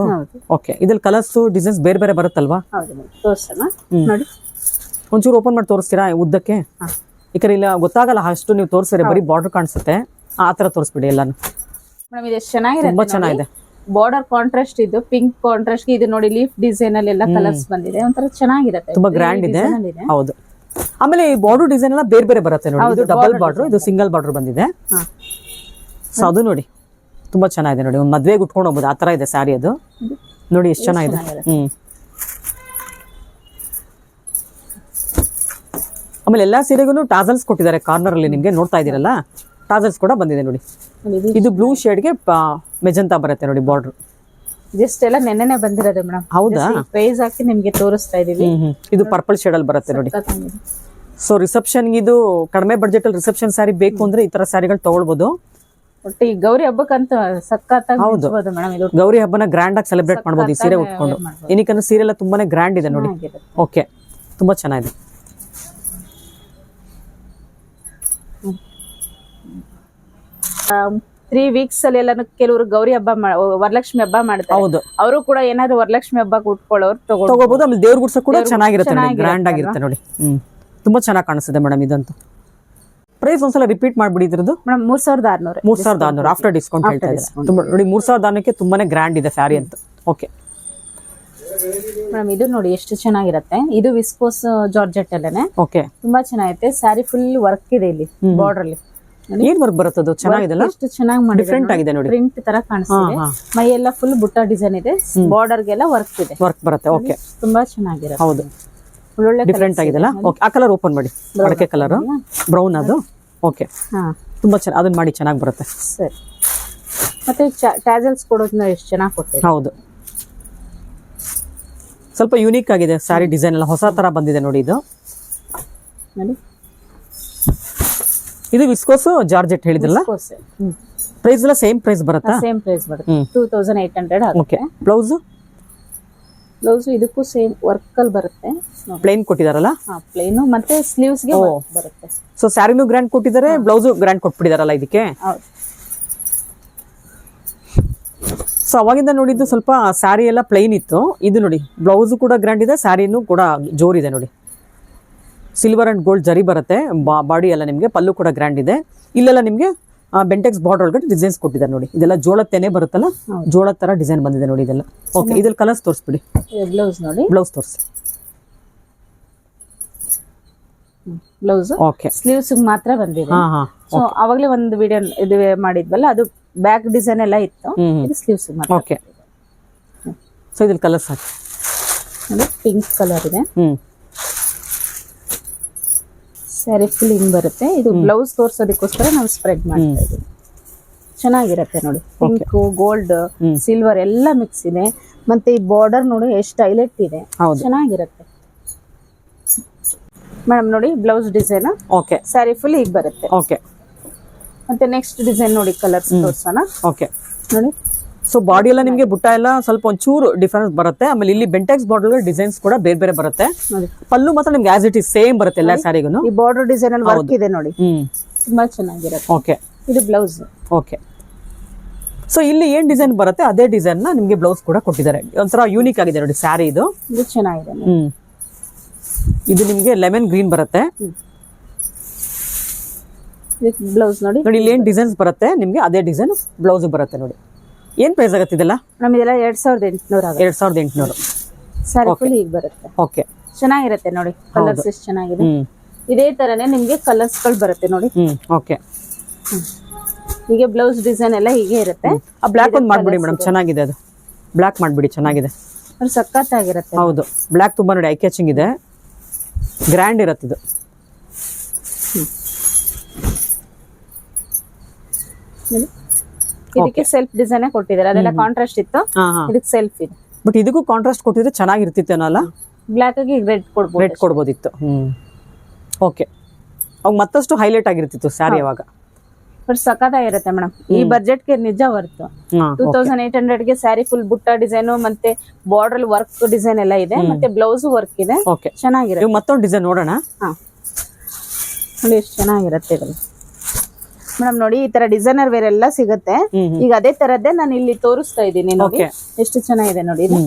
S1: ಓಕೆ, ಇದ್ರಲ್ಲಿ ಕಲರ್ಸ್ ಡಿಸೈನ್ಸ್ ಬೇರೆ ಬೇರೆ ಬರುತ್ತಲ್ವಾ?
S2: ಹೌದು, ತೋರ್ಸೋಣ ನೋಡಿ.
S1: ಒಂಚೂರು ಓಪನ್ ಮಾಡಿ ತೋರಿಸ್ತೀರಾ ಉದ್ದಕ್ಕೆ? ಈ ಕಡೆ ಇಲ್ಲ ಗೊತ್ತಾಗಲ್ಲ ಅಷ್ಟು ನೀವು ತೋರಿಸಿದ್ರೆ ಬರೀ ಬಾರ್ಡರ್ ಕಾಣಿಸುತ್ತೆ, ಆ ತರ ತೋರಿಸ್ಬಿಡಿ ಎಲ್ಲಾನು.
S2: ಮೇಡಮ್ ಇದು ಎಷ್ಟು ಚೆನ್ನಾಗಿದೆ,
S1: ತುಂಬಾ ಚೆನ್ನಾಗಿದೆ.
S2: ಬಾರ್ಡರ್ ಕಾಂಟ್ರಾಸ್ಟ್ ಇದು ಪಿಂಕ್ ಕಾಂಟ್ರಾಸ್ಟ್ ಇದು ನೋಡಿ ಲೀಫ್ ಡಿಸೈನ್ ಅಲ್ಲಿ ಎಲ್ಲ ಕಲರ್ಸ್ ಬಂದಿದೆ, ಒಂಥರ ಚೆನ್ನಾಗಿರುತ್ತೆ,
S1: ತುಂಬಾ ಗ್ರ್ಯಾಂಡ್ ಇದೆ. ಹೌದು, ಆಮೇಲೆ ಈ ಬಾರ್ಡರ್ ಡಿಸೈನ್ ಎಲ್ಲ ಬೇರೆ ಬೇರೆ ಬರುತ್ತೆ ನೋಡಿ. ಇದು ಡಬಲ್ ಬಾರ್ಡರ್, ಇದು ಸಿಂಗಲ್ ಬಾರ್ಡರ್ ಬಂದಿದೆ. ಸೊ ಅದು ನೋಡಿ ತುಂಬಾ ಚೆನ್ನಾಗಿದೆ ನೋಡಿ, ಒಂದು ಮದ್ವೆಗೆ ಉಟ್ಕೊಂಡು ಹೋಗ್ಬೋದು ಆ ತರ ಇದೆ ಸ್ಯಾರಿ. ಅದು ನೋಡಿ ಎಷ್ಟು ಚೆನ್ನಾಗಿದೆ. ಆಮೇಲೆ ಎಲ್ಲಾ ಸೀರೆಗೂ ಟಾಸಲ್ಸ್ ಕೊಟ್ಟಿದ್ದಾರೆ ಕಾರ್ನರ್ ಅಲ್ಲಿ, ನಿಮ್ಗೆ ನೋಡ್ತಾ ಇದೀರಲ್ಲ ಟಾಸಲ್ಸ್ ಕೂಡ ಬಂದಿದೆ ನೋಡಿ. ಇದು ಬ್ಲೂ ಶೇಡ್ಗೆ ಮೆಜಂತಾ ಬರುತ್ತೆ ನೋಡಿ ಬಾರ್ಡರ್.
S2: ಜಸ್ಟ್ ಎಲ್ಲ ನೆನ್ನೆನೆ ಬಂದಿರೋದು ಮೇಡಮ್.
S1: ಹೌದಾ?
S2: ಪ್ರೈಸ್ ಹಾಕಿ ನಿಮ್ಗೆ ತೋರಿಸ್ತಾ ಇದೀವಿ.
S1: ಇದು ಪರ್ಪಲ್ ಶೇಡ್ ಅಲ್ಲಿ ಬರುತ್ತೆ ನೋಡಿ. ಸೊ ರಿಸೆಪ್ಷನ್ ಇದು ಕಡಿಮೆ ಬಡ್ಜೆಟ್ ಅಲ್ಲಿ ರಿಸೆಪ್ಷನ್ ಸ್ಯಾರಿ ಬೇಕು ಅಂದ್ರೆ ಈ ತರ ಸ್ಯಾರಿಗಳು ತಗೊಳ್ಬಹುದು.
S2: ಒಟ್ಟು ಈ ಗೌರಿ ಹಬ್ಬಕ್ಕಂತ ಸಖತ್ತಾಗಿ ಮಿಂಚ್ಬೋದು ಮೇಡಮ್. ಇದು
S1: ಗೌರಿ ಹಬ್ಬನ ಗ್ರ್ಯಾಂಡ್ ಆಗಿ ಸೆಲೆಬ್ರೇಟ್ ಮಾಡಬಹುದು ಈ ಸೀರೆ ಉಟ್ಕೊಂಡು. ಏನಕ್ಕಂದ್ರೆ ಸೀರೆ ಎಲ್ಲ ತುಂಬಾನೇ ಗ್ರ್ಯಾಂಡ್ ಇದೆ ನೋಡಿ. ಓಕೆ, ತುಂಬಾ ಚೆನ್ನಾಗಿದೆ.
S2: ತ್ರೀ ವೀಕ್ಸ್ ಅಲ್ಲಿ ಎಲ್ಲ ಕೆಲವರು ಗೌರಿ ಹಬ್ಬ ವರಲಕ್ಷ್ಮಿ ಹಬ್ಬ ಮಾಡ್ತಾರೆ.
S1: ಹೌದು,
S2: ಅವರು ಕೂಡ ಏನಾದ್ರು ವರಲಕ್ಷ್ಮಿ ಹಬ್ಬಕ್ಕೆ ಉಟ್ಕೊಳ್ಳೋರು
S1: ತಗೋಬಹುದು. ಆಮೇಲೆ ದೇವ್ರ ಗುಡ್ಸ ಕೂಡ ಚೆನ್ನಾಗಿರುತ್ತೆ, ಗ್ರ್ಯಾಂಡ್ ಆಗಿರುತ್ತೆ ನೋಡಿ. ತುಂಬಾ ಚೆನ್ನಾಗಿ ಕಾಣಿಸುತ್ತೆ ಮೇಡಮ್ ಇದಂತೂ. ಪ್ರೈಸ್ ಒಂದ್ಸಲ ರಿಪೀಟ್ ಮಾಡ್ಬಿಡಿ ಇದ್ರದ್ದು.
S2: ಮೇಡಮ್ 3600.
S1: 3600 ಆಫ್ಟರ್ ಡಿಸ್ಕೌಂಟ್ ಹೇಳ್ತಾ ಇದ್ದಾರೆ. ನೋಡಿ 3600ಕ್ಕೆ ತುಂಬಾನೇ ಗ್ರ್ಯಾಂಡ್ ಇದೆ ಸ್ಯಾರಿ ಅಂತ. ಓಕೆ
S2: ಮೇಡಮ್ ಇದು ನೋಡಿ ಎಷ್ಟು ಚೆನ್ನಾಗಿರುತ್ತೆ. ಇದು ವಿಸ್ಕೋಸ್ ಜಾರ್ಜೆಟ್ ಅಲ್ಲೇನೆ.
S1: ಓಕೆ,
S2: ತುಂಬಾ ಚೆನ್ನಾಗಿರುತ್ತೆ. ಸ್ಯಾರಿ ಫುಲ್ ವರ್ಕ್ ಇದೆ ಇಲ್ಲಿ ಬಾರ್ಡರ್ ಅಲ್ಲಿ.
S1: ಏನ್ ವರ್ಕ್ ಬರುತ್ತದು? ಚೆನ್ನಾಗಿದೆ,
S2: ಎಷ್ಟು ಚೆನ್ನಾಗಿ ಮಾಡಿ
S1: ಡಿಫ್ರೆಂಟ್ ಆಗಿದೆ ನೋಡಿ.
S2: ಪ್ರಿಂಟ್ ತರ ಕಾಣಿಸ್ತಿದೆ. ಮೈ ಎಲ್ಲ ಫುಲ್ ಬುಟ್ಟ ಡಿಸೈನ್ ಇದೆ, ಬಾರ್ಡರ್ ಗೆಲ್ಲ ವರ್ಕ್ ಇದೆ,
S1: ವರ್ಕ್ ಬರುತ್ತೆ. ಓಕೆ,
S2: ತುಂಬಾ ಚೆನ್ನಾಗಿರುತ್ತೆ.
S1: ಹೌದು, ಒಳ್ಳೆ ಡಿಫ್ರೆಂಟ್ ಆಗಿದೆಲ್ಲ. ಓಕೆ, ಆ ಕಲರ್ ಓಪನ್ ಮಾಡಿ, ಅಡಕೆ ಕಲರ್ ಬ್ರೌನ್ ಅದು. ಓಕೆ, ತುಂಬಾ ಚೆನ್ನಾಗಿ ಅದನ್ನ ಮಾಡಿ ಚೆನ್ನಾಗಿ ಬರುತ್ತೆ.
S2: ಸರಿ, ಮತ್ತೆ ಟ್ಯಾಸಲ್ಸ್ ಕೊಡೋದನ್ನ ಎಷ್ಟು ಚೆನ್ನಾಗಿ ಕೊಟ್ಟಿದೆ.
S1: ಹೌದು, ಸ್ವಲ್ಪ ಯೂನಿಕ್ ಆಗಿದೆ ಸ್ಯಾರಿ ಡಿಸೈನ್ ಎಲ್ಲ, ಹೊಸ ತರ ಬಂದಿದೆ ನೋಡಿ. ಇದು
S2: ನೋಡಿ,
S1: ಇದು ವಿಸ್ಕೋಸ್ ಜಾರ್ಜೆಟ್ ಹೇಳಿದ್ರಲ್ಲ. ಪ್ರೈಸ್ ಎಲ್ಲ ಸೇಮ್ ಪ್ರೈಸ್ ಬರುತ್ತಾ?
S2: ಸೇಮ್ ಪ್ರೈಸ್ ಬರುತ್ತೆ, 2800 ಆಗುತ್ತೆ.
S1: ಬ್ಲೌಸ್
S2: ಇದಕ್ಕೂ ಸೇಮ್ ವರ್ಕ್ ಅಲ್ಲಿ ಬರುತ್ತೆ.
S1: ಪ್ಲೇನ್ ಕೊಟ್ಟಿದಾರಲ್ಲ?
S2: ಪ್ಲೇನ್ ಮತ್ತೆ ಸ್ಲೀವ್ಸ್ ಗೆ ಬರುತ್ತೆ.
S1: ಸೊ ಸ್ಯಾರಿನೂ ಗ್ರ್ಯಾಂಡ್ ಕೊಟ್ಟಿದ್ದಾರೆ, ಬ್ಲೌಸ್ ಗ್ರ್ಯಾಂಡ್ ಕೊಟ್ಬಿಟ್ಟಿದಾರಲ್ಲ ಇದಕ್ಕೆ. ಸೊ ಅವಾಗಿಂದ ನೋಡಿದ್ದು ಸ್ವಲ್ಪ ಸ್ಯಾರಿ ಎಲ್ಲ ಪ್ಲೈನ್ ಇತ್ತು. ಇದು ನೋಡಿ ಬ್ಲೌಸ್ ಕೂಡ ಗ್ರ್ಯಾಂಡ್ ಇದೆ, ಸ್ಯಾರಿನೂ ಕೂಡ ಜೋರಿದೆ ನೋಡಿ. ಸಿಲ್ವರ್ ಅಂಡ್ ಗೋಲ್ಡ್ ಜರಿ ಬರುತ್ತೆ ಬಾಡಿ ಎಲ್ಲ ನಿಮಗೆ. ಪಲ್ಲು ಕೂಡ ಗ್ರ್ಯಾಂಡ್ ಇದೆ. ಇಲ್ಲೆಲ್ಲ ನಿಮಗೆ ಬೆಂಟೆಕ್ಸ್ ಬಾರ್ಡರ್ ಒಳಗಡೆ ಡಿಸೈನ್ಸ್ ಕೊಟ್ಟಿದ್ದಾರೆ ನೋಡಿ. ಇದೆಲ್ಲ ಜೋಳದ ತೆನೆ ಬರುತ್ತಲ್ಲ, ಜೋಳದ ತರ ಡಿಸೈನ್ ಬಂದಿದೆ ನೋಡಿ ಇದೆಲ್ಲ. ಓಕೆ, ಇದ್ರಲ್ಲಿ ಕಲರ್ಸ್ ತೋರಿಸ್ಬಿಡಿ.
S2: ಬ್ಲೌಸ್ ನೋಡಿ,
S1: ಬ್ಲೌಸ್ ತೋರಿಸಿ.
S2: ಬ್ಲೌಸ್
S1: ಓಕೆ,
S2: ಸ್ಲೀವ್ಸ್ ಮಾತ್ರ ಬಂದಿದೆ. ಸೊ ಅವಾಗಲೇ ಒಂದು ವಿಡಿಯೋ ಇದು ಮಾಡಿದ್ವಲ್ಲ, ಅದು ಬ್ಯಾಕ್ ಡಿಸೈನ್ ಎಲ್ಲ ಇತ್ತು. ಇದು ಸ್ಲೀವ್ಸ್ ಮಾತ್ರ.
S1: ಓಕೆ, ಸೊ ಇದ್ರಲ್ಲಿ ಕಲರ್ಸ್ ಹಾಕಿ.
S2: ಪಿಂಕ್ ಕಲರ್ ಇದೆ. ಸ್ಯಾರಿ ಫುಲ್ ಹಿಂಗ್ ಬರುತ್ತೆ. ಇದು ಬ್ಲೌಸ್ ತೋರ್ಸೋದಕ್ಕೋಸ್ಕರ ನಾವು ಸ್ಪ್ರೆಡ್ ಮಾಡ್ತಾ ಇದೀವಿ. ಚೆನ್ನಾಗಿರುತ್ತೆ ನೋಡಿ, ಪಿಂಕ್ ಗೋಲ್ಡ್ ಸಿಲ್ವರ್ ಎಲ್ಲ ಮಿಕ್ಸ್ ಇದೆ. ಮತ್ತೆ ಈ ಬಾರ್ಡರ್ ನೋಡಿ ಎಷ್ಟು ಹೈಲೈಟ್ ಇದೆ, ಚೆನ್ನಾಗಿರುತ್ತೆ ಮೇಡಮ್. ನೋಡಿ blouse design.
S1: Okay,
S2: sari full ಹೀಗ್ ಬರುತ್ತೆ.
S1: ಓಕೆ,
S2: ಮತ್ತೆ ನೆಕ್ಸ್ಟ್ ಡಿಸೈನ್ ನೋಡಿ, ಕಲರ್ಸ್ ತೋರ್ಸೋಣ.
S1: ಓಕೆ,
S2: ನೋಡಿ.
S1: ಸೊ ಬಾಡಿ ಎಲ್ಲ ನಿಮಗೆ ಬುಟ್ಟ ಎಲ್ಲ ಸ್ವಲ್ಪ ಒಂಚೂರು ಡಿಫರೆನ್ಸ್ ಬರುತ್ತೆ. ಆಮೇಲೆ ಇಲ್ಲಿ ಬೆಂಟೆಕ್ಸ್ ಬಾರ್ಡರ್ ಡಿಸೈನ್ಸ್ ಕೂಡ ಬೇರೆ ಬೇರೆ ಬರುತ್ತೆ. ಪಲ್ಲು ಮಾತ್ರ ನಿಮ್ಗೆ ಆಸ್ ಇಟ್ ಇಸ್ ಸೇಮ್ ಬರುತ್ತೆ ಎಲ್ಲ ಸ್ಯಾರಿಗೂ.
S2: ಈ ಬಾರ್ಡರ್ ಡಿಸೈನ್ ಅಲ್ಲಿ ವರ್ಕ್ ಇದೆ ನೋಡಿ, ತುಂಬಾ ಚೆನ್ನಾಗಿರುತ್ತೆ.
S1: ಓಕೆ,
S2: ಇದು ಬ್ಲೌಸ್.
S1: ಓಕೆ, ಸೊ ಇಲ್ಲಿ ಏನ್ ಡಿಸೈನ್ ಬರುತ್ತೆ ಅದೇ ಡಿಸೈನ್ ನ ನಿಮ್ಗೆ ಬ್ಲೌಸ್ ಕೂಡ ಕೊಟ್ಟಿದ್ದಾರೆ. ಒಂಥರ ಯೂನಿಕ್ ಆಗಿದೆ ನೋಡಿ ಸ್ಯಾರಿ ಇದು.
S2: ಇದು ಚೆನ್ನಾಗಿದೆ.
S1: ಇದು ನಿಮ್ಗೆ ಲೆಮನ್ ಗ್ರೀನ್ ಬರುತ್ತೆ
S2: ಬ್ಲೌಸ್ ನೋಡಿ.
S1: ನೋಡಿ ಇಲ್ಲಿ ಏನ್ ಡಿಸೈನ್ಸ್ ಬರುತ್ತೆ ನಿಮ್ಗೆ ಅದೇ ಡಿಸೈನ್ ಬ್ಲೌಸ್ ಬರುತ್ತೆ ನೋಡಿ. ಏನ್ ಪ್ರೈಸ್ ಆಗುತ್ತೆ ಇದೆಲ್ಲ?
S2: ನಮ್ದೆಲ್ಲ 2800 ಆಗುತ್ತೆ.
S1: 2800
S2: ಸ್ಯಾರಿ ಫುಲ್ ಹೀಗ್ ಬರುತ್ತೆ.
S1: ಓಕೆ,
S2: ಚೆನ್ನಾಗಿರುತ್ತೆ ನೋಡಿ, ಕಲರ್ಸ್ ಎಷ್ಟು ಚೆನ್ನಾಗಿದೆ. ಇದೇ ತರನೇ ನಿಮ್ಗೆ ಕಲರ್ಸ್ ಗಳು ಬರುತ್ತೆ ನೋಡಿ.
S1: ಓಕೆ,
S2: ಹೀಗೆ ಬ್ಲೌಸ್ ಡಿಸೈನ್ ಎಲ್ಲ ಹೀಗೆ ಇರುತ್ತೆ.
S1: ಆ ಬ್ಲಾಕ್ ಒಂದು ಮಾಡ್ಬಿಡಿ ಮೇಡಮ್, ಚೆನ್ನಾಗಿದೆ ಅದು. ಬ್ಲಾಕ್ ಮಾಡ್ಬಿಡಿ, ಚೆನ್ನಾಗಿದೆ,
S2: ಸಖತ್ತಾಗಿರುತ್ತೆ.
S1: ಹೌದು, ಬ್ಲಾಕ್ ತುಂಬಾ ನೋಡಿ ಐ ಕ್ಯಾಚಿಂಗ್ ಇದೆ, ಗ್ರ್ಯಾಂಡ್ ಇರುತ್ತೆ ಇದು.
S2: ಇದಕ್ಕೆ ಸೆಲ್ಫ್ ಡಿಸೈನ್ ಕೊಟ್ಟಿದ್ದಾರೆ, ಅದೆಲ್ಲ ಕಾಂಟ್ರಾಸ್ಟ್ ಇತ್ತು, ಇದಕ್ಕೆ ಸೆಲ್ಫ್ ಇದೆ.
S1: ಬಟ್ ಇದಕ್ಕೂ ಕಾಂಟ್ರಾಸ್ಟ್ ಕೊಟ್ಟಿದ್ರೆ ಚೆನ್ನಾಗಿರ್ತಿತ್ತೇನೋ ಅಲ್ಲ?
S2: ಬ್ಲಾಕ್ ಆಗಿ ರೆಡ್ ಕೊಡ್ಬೋದು,
S1: ರೆಡ್ ಕೊಡ್ಬೋದಿತ್ತು. ಓಕೆ, ಅವಾಗ ಮತ್ತಷ್ಟು ಹೈಲೈಟ್ ಆಗಿರ್ತಿತ್ತು ಸ್ಯಾರಿ ಅವಾಗ.
S2: ಬಟ್ ಸಖತ್ತಾಗಿರುತ್ತೆ ಮೇಡಮ್. ಈ ಬಜೆಟ್ಗೆ ನಿಜ ವರ್ತ್. 2800ಗೆ ಸ್ಯಾರಿ ಫುಲ್ ಬುಟ್ಟ ಡಿಸೈನ್ ಮತ್ತೆ ಬಾರ್ಡರ್ ವರ್ಕ್ ಡಿಸೈನ್ ಎಲ್ಲ ಇದೆ, ಮತ್ತೆ ಬ್ಲೌಸ್ ವರ್ಕ್ ಇದೆ.
S1: ಓಕೆ,
S2: ಚೆನ್ನಾಗಿರುತ್ತೆ.
S1: ಮತ್ತೊಂದು ಡಿಸೈನ್ ನೋಡೋಣ.
S2: ನೋಡಿ ಎಷ್ಟು ಚೆನ್ನಾಗಿರುತ್ತೆ ಇದು ಮೇಡಮ್. ನೋಡಿ ಈ ತರ ಡಿಸೈನರ್ ವೇರ್ ಎಲ್ಲ ಸಿಗುತ್ತೆ. ಈಗ ಅದೇ ತರದ್ದೇ ನಾನು ಇಲ್ಲಿ ತೋರಿಸ್ತಾ ಇದ್ದೀನಿ ನೋಡಿ, ಎಷ್ಟು ಚೆನ್ನಾಗಿದೆ ನೋಡಿ. ಇದು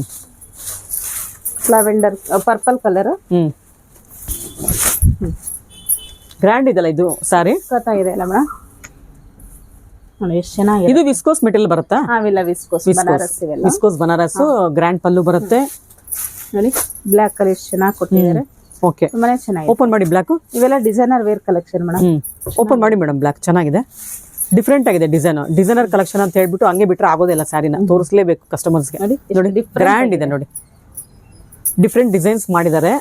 S2: ಲ್ಯಾವೆಂಡರ್ ಪರ್ಪಲ್ ಕಲರ್.
S1: ಗ್ರ್ಯಾಂಡ್ ಇದೆಲ್ಲ ಇದು ಸಾರಿ.
S2: ಸಖತ್ತಾಗಿದೆ ಅಲ್ಲ ಮೇಡಮ್ ನೋಡಿ ಎಷ್ಟು ಚೆನ್ನಾಗಿದೆ.
S1: ಇದು ವಿಸ್ಕೋಸ್ ಮೆಟೀರಿಯಲ್ ಬರುತ್ತಾ?
S2: ಅವೆಲ್ಲ ವಿಸ್ಕೋಸ್ ಬನಾರಸ್ ಇವೆಲ್ಲ.
S1: ವಿಸ್ಕೋಸ್ ಬನಾರಸ್ ಗ್ರ್ಯಾಂಡ್ ಪಲ್ಲು ಬರುತ್ತೆ
S2: ನೋಡಿ ಬ್ಲಾಕ್ ಕಲರ್ ಎಷ್ಟು ಚೆನ್ನಾಗಿ ಕೊಟ್ಟಿದ್ದಾರೆ.
S1: ಓಕೆ,
S2: ತುಂಬಾನೇ ಚೆನ್ನಾಗಿದೆ.
S1: ಓಪನ್ ಮಾಡಿ ಬ್ಲಾಕ್.
S2: ಇವೆಲ್ಲ designer wear collection madam.
S1: Open ಮಾಡಿ ಮೇಡಮ್. ಬ್ಲಾಕ್ ಚೆನ್ನಾಗಿದೆ, ಡಿಫ್ರೆಂಟ್ ಆಗಿದೆ ಡಿಸೈನ್. ಡಿಸೈನರ್ ಕಲೆಕ್ಷನ್ ಅಂತ ಹೇಳ್ಬಿಟ್ಟು ಹಂಗೆ ಬಿಟ್ರೆ ಆಗೋದಿಲ್ಲ, ಸ್ಯಾರಿನ ತೋರಿಸಲೇಬೇಕು ಕಸ್ಟಮರ್ಸ್ಗೆ. ನೋಡಿ ಗ್ರ್ಯಾಂಡ್ ಇದೆ ನೋಡಿ, ಡಿಫ್ರೆಂಟ್ ಡಿಸೈನ್ಸ್ ಮಾಡಿದ್ದಾರೆ.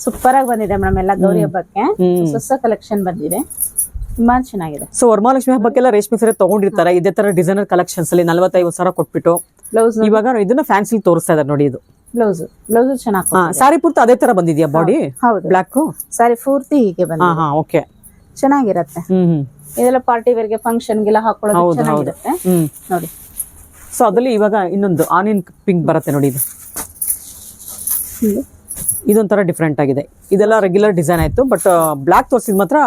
S2: ಸೂಪರ್ ಆಗಿ ಬಂದಿದೆ ಮೇಡಮ್ ಎಲ್ಲ ಗೌರಿ ಹಬ್ಬಕ್ಕೆ. ಹೊಸ ಕಲೆಕ್ಷನ್ ಬಂದಿದೆ, ತುಂಬಾ ಚೆನ್ನಾಗಿದೆ.
S1: ಸೊ ವರಮಹಾಲಕ್ಷ್ಮಿ ಹಬ್ಬಕ್ಕೆಲ್ಲ ರೇಷ್ಮೆ ಸೀರೆ ತಗೊಂಡಿರ್ತಾರೆ ಇದೇ ತರ ಡಿಸೈನರ್ ಕಲೆಕ್ಷನ್ಸ್ ಅಲ್ಲಿ 45,000 ಕೊಟ್ಬಿಟ್ಟು.
S2: ಬ್ಲೌಸ್
S1: ಇವಾಗ ಇದನ್ನ ಫ್ಯಾನ್ಸಿ ತೋರಿಸ್ತಾ ಇದಾರೆ ನೋಡಿ. ಇದು
S2: ಬ್ಲೌಸ್ ಚೆನ್ನಾಗಿ.
S1: ಸಾರಿ ಪೂರ್ತಿ ಅದೇ ತರ ಬಂದಿದ್ಯಾ ಬಾಡಿ?
S2: ಹೌದು,
S1: ಬ್ಲಾಕ್
S2: ಸಾರಿ ಪೂರ್ತಿ ಹೀಗೆ ಬಂದಿದೆ.
S1: ಓಕೆ,
S2: ಚೆನ್ನಾಗಿರತ್ತೆ. ಇದೆಲ್ಲ ಪಾರ್ಟಿ ವೇರ್ಗೆ ಫಂಕ್ಷನ್ಗೆಲ್ಲ ಹಾಕೊಳ್ಳೋದು ಚೆನ್ನಾಗಿರುತ್ತೆ ನೋಡಿ.
S1: ಸೊ ಅದ್ರಲ್ಲಿ ಇವಾಗ ಇನ್ನೊಂದು ಆನಿಯನ್ ಪಿಂಕ್ ಬರುತ್ತೆ ನೋಡಿ. ಇದೊಂಥರ ಡಿಫ್ರೆಂಟ್ ಆಗಿದೆ. ಇದೆಲ್ಲ ರೆಗ್ಯುಲರ್ ಡಿಸೈನ್ ಆಯ್ತು, ಬಟ್ ಬ್ಲಾಕ್ ತೋರಿಸಿದ್ ಮಾತ್ರ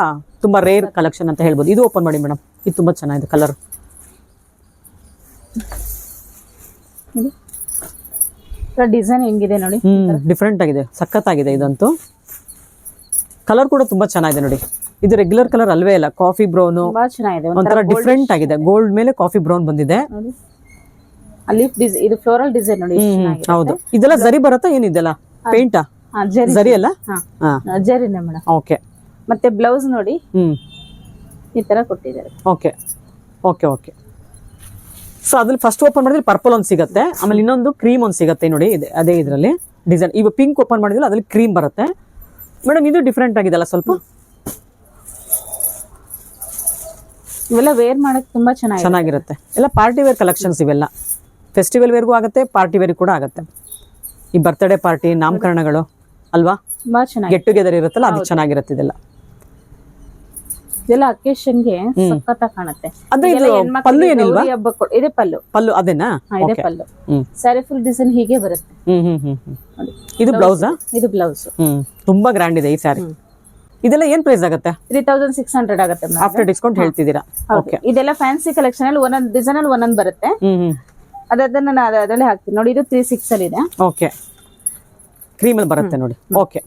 S1: ತುಂಬಾ ರೇರ್ ಕಲೆಕ್ಷನ್ ಅಂತ ಹೇಳ್ಬೋದು. ಇದು ಓಪನ್ ಮಾಡಿ ಮೇಡಮ್, ಇದು ತುಂಬಾ ಚೆನ್ನಾಗಿದೆ ಕಲರ್.
S2: ಡಿಸೈನ್ ಹೆಂಗಿದೆ ನೋಡಿ,
S1: ಡಿಫ್ರೆಂಟ್ ಆಗಿದೆ, ಸಖತ್ತಾಗಿದೆ. ಇದಂತೂ ಕಲರ್ ಕೂಡ ತುಂಬಾ ಚೆನ್ನಾಗಿದೆ ನೋಡಿ. ಇದು ರೆಗ್ಯುಲರ್ ಕಲರ್ ಅಲ್ವೇ ಇಲ್ಲ, ಕಾಫಿ ಬ್ರೌನ್
S2: ತುಂಬಾ ಚೆನ್ನಾಗಿದೆ.
S1: ಒಂಥರ ಡಿಫ್ರೆಂಟ್ ಆಗಿದೆ. ಗೋಲ್ಡ್ ಮೇಲೆ ಕಾಫಿ ಬ್ರೌನ್ ಬಂದಿದೆ.
S2: ಅಲ್ಲಿ ಇದು ಫ್ಲೋರಲ್ ಡಿಸೈನ್ ನೋಡಿ.
S1: ಹೌದು, ಇದೆಲ್ಲ ಜರಿ ಬರುತ್ತಾ ಏನಿದೆಲ್ಲ ಪೇಂಟಾ? ಜರಿ ಅಲ್ಲ,
S2: ಜರಿನೇ ಮೇಡಮ್.
S1: ಓಕೆ,
S2: ಮತ್ತೆ ಬ್ಲೌಸ್ ನೋಡಿ ಈ ತರ ಕೊಟ್ಟಿದ್ದಾರೆ.
S1: Okay okay okay. ಸೊ ಅದ್ರಲ್ಲಿ ಫಸ್ಟ್ ಓಪನ್ ಮಾಡಿದ್ರೆ ಪರ್ಪಲ್ ಒಂದು ಸಿಗುತ್ತೆ, ಆಮೇಲೆ ಇನ್ನೊಂದು ಕ್ರೀಮ್ ಒಂದು ಸಿಗುತ್ತೆ ನೋಡಿ. ಅದೇ ಇದರಲ್ಲಿ ಡಿಸೈನ್. ಈಗ ಪಿಂಕ್ ಓಪನ್ ಮಾಡಿದ್ರೆ ಅದ್ರಲ್ಲಿ ಕ್ರೀಮ್ ಬರುತ್ತೆ ಮೇಡಮ್. ಇದು ಡಿಫ್ರೆಂಟ್ ಆಗಿದೆಲ್ಲ ಸ್ವಲ್ಪ.
S2: ಇವೆಲ್ಲ ವೇರ್ ಮಾಡಕ್ ತುಂಬಾ
S1: ಚೆನ್ನಾಗಿರುತ್ತೆ. ಎಲ್ಲ ಪಾರ್ಟಿ ವೇರ್ ಕಲೆಕ್ಷನ್ಸ್ ಇವೆಲ್ಲ. ಫೆಸ್ಟಿವಲ್ ವೇರ್ಗೂ ಆಗುತ್ತೆ, ಪಾರ್ಟಿ ವೇರ್ ಕೂಡ ಆಗುತ್ತೆ. ಈ ಬರ್ತ್ಡೇ ಪಾರ್ಟಿ, ನಾಮಕರಣಗಳು ಅಲ್ವಾ,
S2: ತುಂಬಾ ಚೆನ್ನಾಗಿ
S1: ಗೆಟ್ ಟುಗೆದರ್ ಇರುತ್ತಲ್ಲ, ಅದು ಚೆನ್ನಾಗಿರುತ್ತೆ. ಇದೆಲ್ಲ
S2: ಅಕೇಶನ್ಗೆ ಸಖತ್ತಾಗಿ ಕಾಣುತ್ತೆ.
S1: ಅಂದ್ರೆ ಇದು ಪಲ್ಲು ಏನಿಲ್ವಾ?
S2: ಇದೆ ಪಲ್ಲು.
S1: ಪಲ್ಲು ಅದೇನಾ?
S2: ಇದೆ ಪಲ್ಲು. ಸ್ಯಾರಿ ಫುಲ್ ಡಿಸೈನ್ ಹೀಗೆ ಬರುತ್ತೆ.
S1: ಇದು ಬ್ಲೌಸ್.
S2: ಇದು ಬ್ಲೌಸ್.
S1: ತುಂಬಾ ಗ್ರ್ಯಾಂಡ್ ಇದೆ ಈ ಸ್ಯಾರಿ. ಇದೆಲ್ಲ ಏನ್ ಪ್ರೈಸ್ ಆಗುತ್ತೆ?
S2: 3600 ಆಗುತ್ತೆ
S1: ಆಫ್ಟರ್ ಡಿಸ್ಕೌಂಟ್ ಹೇಳ್ತಿದ್ದೀರಾ? ಓಕೆ.
S2: ಇದೆಲ್ಲ ಫ್ಯಾನ್ಸಿ ಕಲೆಕ್ಷನ್ ಅಲ್ಲಿ ಒಂದೊಂದು ಡಿಸೈನ್ ಅಲ್ಲಿ ಒಂದೊಂದು ಬರುತ್ತೆ. ಅದನ್ನ ನಾನು ಅದರಲ್ಲೇ ಹಾಕ್ತೀನಿ ನೋಡಿ. ಇದು 36 ಅಲ್ಲಿ ಇದೆ.
S1: ಓಕೆ, ಕ್ರೀಮ್ ಅಲ್ಲಿ ಬರುತ್ತೆ ನೋಡಿ. ಓಕೆ,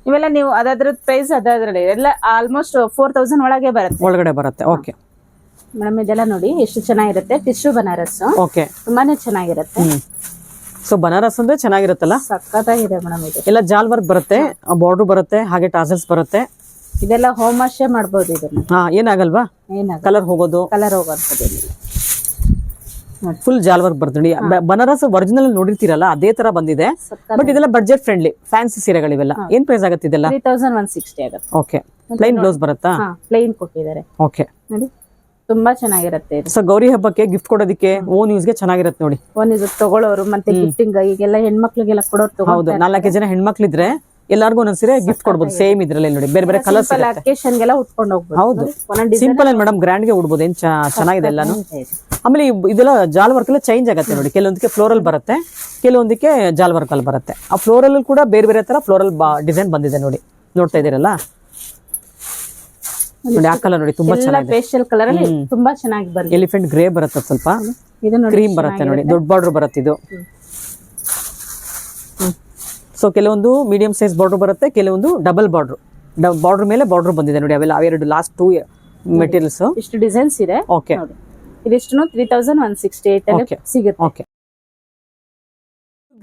S2: ಇವೆಲ್ಲ ನೀವು ಅದ್ರ ಪ್ರೈಸ್ ಅದರಲ್ಲಿ ಎಲ್ಲ ಆಲ್ಮೋಸ್ಟ್ 4000 ಒಳಗೆ ಬರುತ್ತೆ,
S1: ಒಳಗಡೆ ಬರುತ್ತೆ. ಓಕೆ
S2: ಮೇಡಮ್, ಇದೆಲ್ಲ ನೋಡಿ ಎಷ್ಟು ಚೆನ್ನಾಗಿರುತ್ತೆ. ಟಿಶ್ಯೂ ಬನಾರಸ್.
S1: ಓಕೆ,
S2: ತುಂಬಾನೇ ಚೆನ್ನಾಗಿರುತ್ತೆ.
S1: ಸೊ ಬನಾರಸ್ ಅಂದ್ರೆ ಚೆನ್ನಾಗಿರುತ್ತಲ್ಲ,
S2: ಸಖತ್ತಾಗಿದೆ ಮೇಡಮ್. ಇದು
S1: ಎಲ್ಲ ಜಾಲ್ ವರ್ಕ್ ಬರುತ್ತೆ, ಬಾರ್ಡರ್ ಬರುತ್ತೆ, ಹಾಗೆ ಟಾಸಲ್ಸ್ ಬರುತ್ತೆ.
S2: ಇದೆಲ್ಲ ಹೋಮ್ ವಾಶ್ ಮಾಡ್ಬೋದು ಇದನ್ನ.
S1: ಏನಾಗಲ್ವಾ? ಕಲರ್ ಹೋಗೋದು ಫುಲ್ ಜಾಲ್ ವರ್ಕ್ ಬರ್ತದೆ. ಬನಾರಸ್ ಒರಿಜಿನಲ್ ನೋಡಿರ್ತೀರಲ್ಲ ಅದೇ ತರ ಬಂದಿದೆ. ಬಟ್ ಇದೆಲ್ಲ ಬಡ್ಜೆಟ್ ಫ್ರೆಂಡ್ಲಿ ಫ್ಯಾನ್ಸಿ ಸೀರೆಗಳಿವೆಲ್ಲ. ಏನ್ ಪ್ರೈಸ್ ಆಗುತ್ತೆ ಇದೆಲ್ಲ?
S2: 3160 ಆಗುತ್ತೆ.
S1: ಓಕೆ, ಪ್ಲೈನ್ ಬ್ಲೌಸ್ ಬರುತ್ತಾ?
S2: ಪ್ಲೈನ್ ಕೊಟ್ಟಿದ್ದಾರೆ.
S1: ಓಕೆ
S2: ನೋಡಿ, ತುಂಬಾ ಚೆನ್ನಾಗಿರುತ್ತೆ.
S1: ಸೊ ಗೌರಿ ಹಬ್ಬಕ್ಕೆ ಗಿಫ್ಟ್ ಕೊಡೋದಕ್ಕೆ ಓನ್ ಯೂಸ್ಗೆ ಚೆನ್ನಾಗಿರುತ್ತೆ ನೋಡಿ.
S2: ಓನ್ ಯೂಸ್ ತಗೊಳ್ಳೋರು ಮತ್ತೆ ಗಿಫ್ಟಿಂಗ್ ಈಗೆಲ್ಲ ಹೆಣ್ಮಕ್ಳಿಗೆಲ್ಲ ಕೊಡೋರು.
S1: ಹೌದು, 4 ಜನ ಹೆಣ್ಮಕ್ಳಿದ್ರೆ ಎಲ್ಲಾರ್ಗು ಒಂದೊಂದ್ ಸೀರೆ ಗಿಫ್ಟ್ ಕೊಡ್ಬೋದು. ಸೇಮ್ ಇದ್ರಲ್ಲಿ ನೋಡಿ, ಬೇರೆ ಬೇರೆ ಕಲರ್ಸ್
S2: ಅಕೇಶನ್ಗೆಲ್ಲ ಉಟ್ಕೊಂಡು ಹೋಗ್ಬೋದು.
S1: ಹೌದು, ಸಿಂಪಲ್ ಅಲ್ಲಿ ಮೇಡಮ್ ಗ್ರ್ಯಾಂಡ್ ಗೆ ಉಡ್ಬೋದು. ಏನ್ ಚೆನ್ನಾಗಿದೆ ಎಲ್ಲಾನು. ಆಮೇಲೆ ಇದೆಲ್ಲ ಜಾಲ್ ವರ್ಕ್ ಎಲ್ಲ ಚೇಂಜ್ ಆಗುತ್ತೆ ನೋಡಿ. ಕೆಲವೊಂದಕ್ಕೆ ಫ್ಲೋರಲ್ ಬರುತ್ತೆ, ಕೆಲವೊಂದಕ್ಕೆ ಜಾಲ್ ವರ್ಕ್ ಅಲ್ಲಿ ಬರುತ್ತೆ. ಆ ಫ್ಲೋರಲ್ ಕೂಡ ಬೇರೆ ಬೇರೆ ತರ ಫ್ಲೋರಲ್ ಡಿಸೈನ್ ಬಂದಿದೆ ನೋಡಿ. ನೋಡ್ತಾ ಇದೀರಲ್ಲ ನೋಡಿ, ಆ ಕಲರ್ ನೋಡಿ ತುಂಬಾ ಚೆನ್ನಾಗಿದೆ.
S2: ಪೇಸ್ಟಲ್ ಕಲರ್ ಅಲ್ಲಿ ತುಂಬಾ ಚೆನ್ನಾಗಿ ಬರುತ್ತೆ.
S1: ಎಲಿಫೆಂಟ್ ಗ್ರೇ ಬರುತ್ತೆ, ಸ್ವಲ್ಪ ಕ್ರೀಮ್ ಬರುತ್ತೆ ನೋಡಿ. ದೊಡ್ಡ ಬಾರ್ಡರ್ ಬರುತ್ತೆ ಇದು. ಸೊ ಕೆಲವೊಂದು ಮೀಡಿಯಂ ಸೈಜ್ ಬಾರ್ಡರ್ ಬರುತ್ತೆ, ಕೆಲವೊಂದು ಡಬಲ್ ಬಾರ್ಡರ್ ಮೇಲೆ ಬಾರ್ಡರ್ ಬಂದಿದೆ ನೋಡಿ. ಅವೆಲ್ಲ ಅವೆರಡು ಲಾಸ್ಟ್ 2 ಮೆಟೀರಿಯಲ್ಸ್.
S2: ಇಷ್ಟು ಡಿಸೈನ್ಸ್ ಇದೆ.
S1: ಓಕೆ,
S2: ಇದಿಷ್ಟು 3168 ಸಿಗುತ್ತೆ.
S1: ಓಕೆ,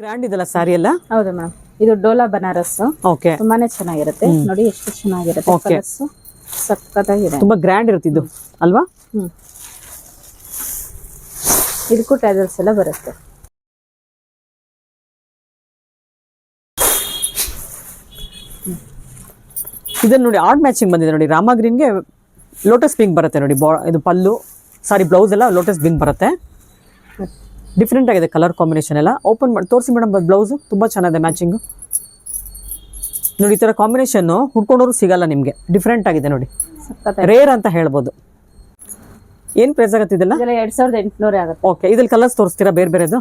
S1: ಗ್ರ್ಯಾಂಡ್ ಇದೆಲ್ಲ ಸಾರಿ ಎಲ್ಲ.
S2: ಹೌದು ಮೇಡಮ್, ಇದು ಡೋಲಾ ಬನಾರಸ್.
S1: ಓಕೆ,
S2: ತುಂಬಾನೇ ಚೆನ್ನಾಗಿರುತ್ತೆ ನೋಡಿ. ಎಷ್ಟು ಚೆನ್ನಾಗಿರುತ್ತೆ ಕಲರ್ಸ್, ಸಕ್ಕತ್ತಾಗಿದೆ.
S1: ತುಂಬಾ ಗ್ರ್ಯಾಂಡ್ ಇರುತ್ತೆ ಇದು ಅಲ್ವಾ?
S2: ಇದಕ್ಕೂ ಟ್ಯಾಸಲ್ಸ್ ಎಲ್ಲ ಬರುತ್ತೆ.
S1: ಇದನ್ನ ನೋಡಿ, ಆರ್ಟ್ ಮ್ಯಾಚಿಂಗ್ ಬಂದಿದೆ ನೋಡಿ. ರಾಮ ಗ್ರೀನ್ಗೆ ಲೋಟಸ್ ಪಿಂಕ್ ಬರುತ್ತೆ ನೋಡಿ. ಇದು ಪಲ್ಲು, ಸಾರಿ ಬ್ಲೌಸ್ ಎಲ್ಲ ಲೋಟಸ್ ಪಿಂಕ್ ಬರುತ್ತೆ. ಡಿಫ್ರೆಂಟ್ ಆಗಿದೆ ಕಲರ್ ಕಾಂಬಿನೇಷನ್ ಎಲ್ಲ. ಓಪನ್ ಮಾಡಿ ತೋರಿಸಿ ಮೇಡಮ್. ಬ್ಲೌಸ್ ತುಂಬಾ ಚೆನ್ನಾಗಿದೆ ಮ್ಯಾಚಿಂಗ್ ನೋಡಿ. ಈ ತರ ಕಾಂಬಿನೇಷನ್ ಹುಡ್ಕೊಂಡವ್ರು ಸಿಗಲ್ಲ ನಿಮ್ಗೆ. ಡಿಫ್ರೆಂಟ್ ಆಗಿದೆ ನೋಡಿ, ರೇರ್ ಅಂತ ಹೇಳ್ಬೋದು. ಏನ್ ಪ್ರೈಸ್ ಆಗುತ್ತೆ ಇದೆಲ್ಲ?
S2: 2800 ಆಗುತ್ತೆ.
S1: ಓಕೆ, ಇದ್ರಲ್ಲಿ ಕಲರ್ಸ್ ತೋರಿಸ್ತೀರಾ ಬೇರೆ ಬೇರೆದು?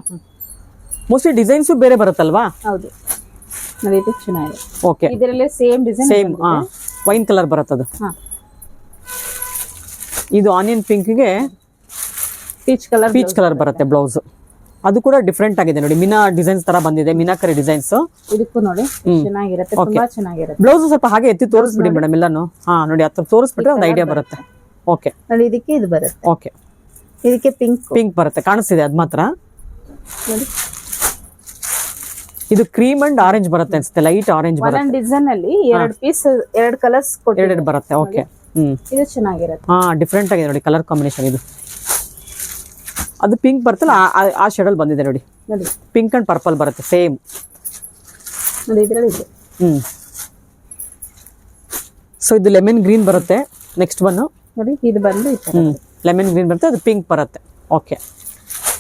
S1: ಮೋಸ್ಟ್ಲಿ ಡಿಸೈನ್ಸ್ ಬೇರೆ ಬರುತ್ತಲ್ವಾ?
S2: ಹೌದು ನೋಡಿ, ಇದು ಚೆನ್ನಾಗಿದೆ.
S1: ಓಕೆ,
S2: ಇದರಲ್ಲೇ same design,
S1: same wine colour ಬರುತ್ತೆ ಅದು. ಇದು ಆನಿಯನ್ ಪಿಂಕ್ಗೆ ಪೀಚ್ ಕಲರ್ ಬರುತ್ತೆ ಬ್ಲೌಸ್. ಅದು ಕೂಡ ಡಿಫ್ರೆಂಟ್ ಆಗಿದೆ ನೋಡಿ, ಮೀನಾ ಡಿಸೈನ್ಸ್ ತರ ಬಂದಿದೆ, ಮೀನಾಕರಿ ಡಿಸೈನ್ಸ್.
S2: ಇದಕ್ಕೂ ನೋಡಿ ಚೆನ್ನಾಗಿರುತ್ತೆ, ತುಂಬಾ ಚೆನ್ನಾಗಿರುತ್ತೆ.
S1: ಬ್ಲೌಸ್ ಸ್ವಲ್ಪ ಹಾಗೆ ಎತ್ತಿ ತೋರಿಸ್ಬಿಡಿ ಮೇಡಮ್ ಎಲ್ಲಾನು. ಹಾ ನೋಡಿ, ಹತ್ರ ತೋರಿಸ್ಬಿಟ್ರೆ ಒಂದು ಐಡಿಯಾ ಬರುತ್ತೆ. ಓಕೆ
S2: ನೋಡಿ, ಇದಕ್ಕೆ ಇದು ಬರುತ್ತೆ.
S1: ಓಕೆ,
S2: ಇದಕ್ಕೆ ಪಿಂಕ್
S1: ಬರುತ್ತೆ, ಕಾಣಿಸ್ತಿದೆ ಅದ್ ಮಾತ್ರ.
S2: ನೋಡಿ,
S1: ಇದು ಕ್ರೀಮ್ ಅಂಡ್ ಆರೆಂಜ್ ಬರುತ್ತೆ ಅನ್ಸುತ್ತೆ, ಲೈಟ್ ಆರೆಂಜ್ ಬರುತ್ತೆ.
S2: ಒಂದೊಂದು ಡಿಸೈನ್ ಅಲ್ಲಿ 2 ಪೀಸ್ 2 ಕಲರ್ಸ್
S1: ಎರಡು ಬರುತ್ತೆ. ಓಕೆ,
S2: ಇದು ಚೆನ್ನಾಗಿರುತ್ತೆ.
S1: ಹಾ ಡಿಫ್ರೆಂಟ್ ಆಗಿದೆ ನೋಡಿ ಕಲರ್ ಕಾಂಬಿನೇಷನ್. ಇದು ಅದು ಪಿಂಕ್ ಬರ್ತಲ್ಲ, ಆ ಶೇಡಲ್ಲಿ ಬಂದಿದೆ ನೋಡಿ.
S2: ನೋಡಿ,
S1: ಪಿಂಕ್ ಅಂಡ್ ಪರ್ಪಲ್ ಬರುತ್ತೆ ಸೇಮ್.
S2: ನೋಡಿ ಇದರಲ್ಲಿ ಇದೆ.
S1: ಸೊ ಇದು ಲೆಮನ್ ಗ್ರೀನ್ ಬರುತ್ತೆ. ನೆಕ್ಸ್ಟ್ ಒನ್
S2: ನೋಡಿ, ಇದು ಬಂದು
S1: ಲೆಮನ್ ಗ್ರೀನ್ ಬರುತ್ತೆ, ಅದು ಪಿಂಕ್ ಬರುತ್ತೆ. ಓಕೆ,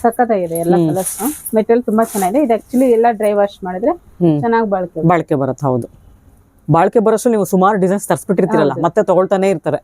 S2: ಸಖತ್ತಾಗಿದೆ ಎಲ್ಲ ಕಲರ್ಸ್. ಮೆಟೀರಿಯಲ್ ತುಂಬಾ ಚೆನ್ನಾಗಿದೆ. ಇದು ಆಕ್ಚುಲಿ ಎಲ್ಲ ಡ್ರೈ ವಾಶ್ ಮಾಡಿದ್ರೆ ಚೆನ್ನಾಗಿ ಬಾಳಿಕೆ
S1: ಬರುತ್ತೆ. ಹೌದು, ಬಾಳಿಕೆ ಬರೋಷ್ಟು ನೀವು ಸುಮಾರು ಡಿಸೈನ್ಸ್ ತರಿಸ್ಬಿಟ್ಟಿರ್ತೀರಲ್ಲ, ಮತ್ತೆ ತಗೊಳ್ತಾನೆ ಇರ್ತಾರೆ.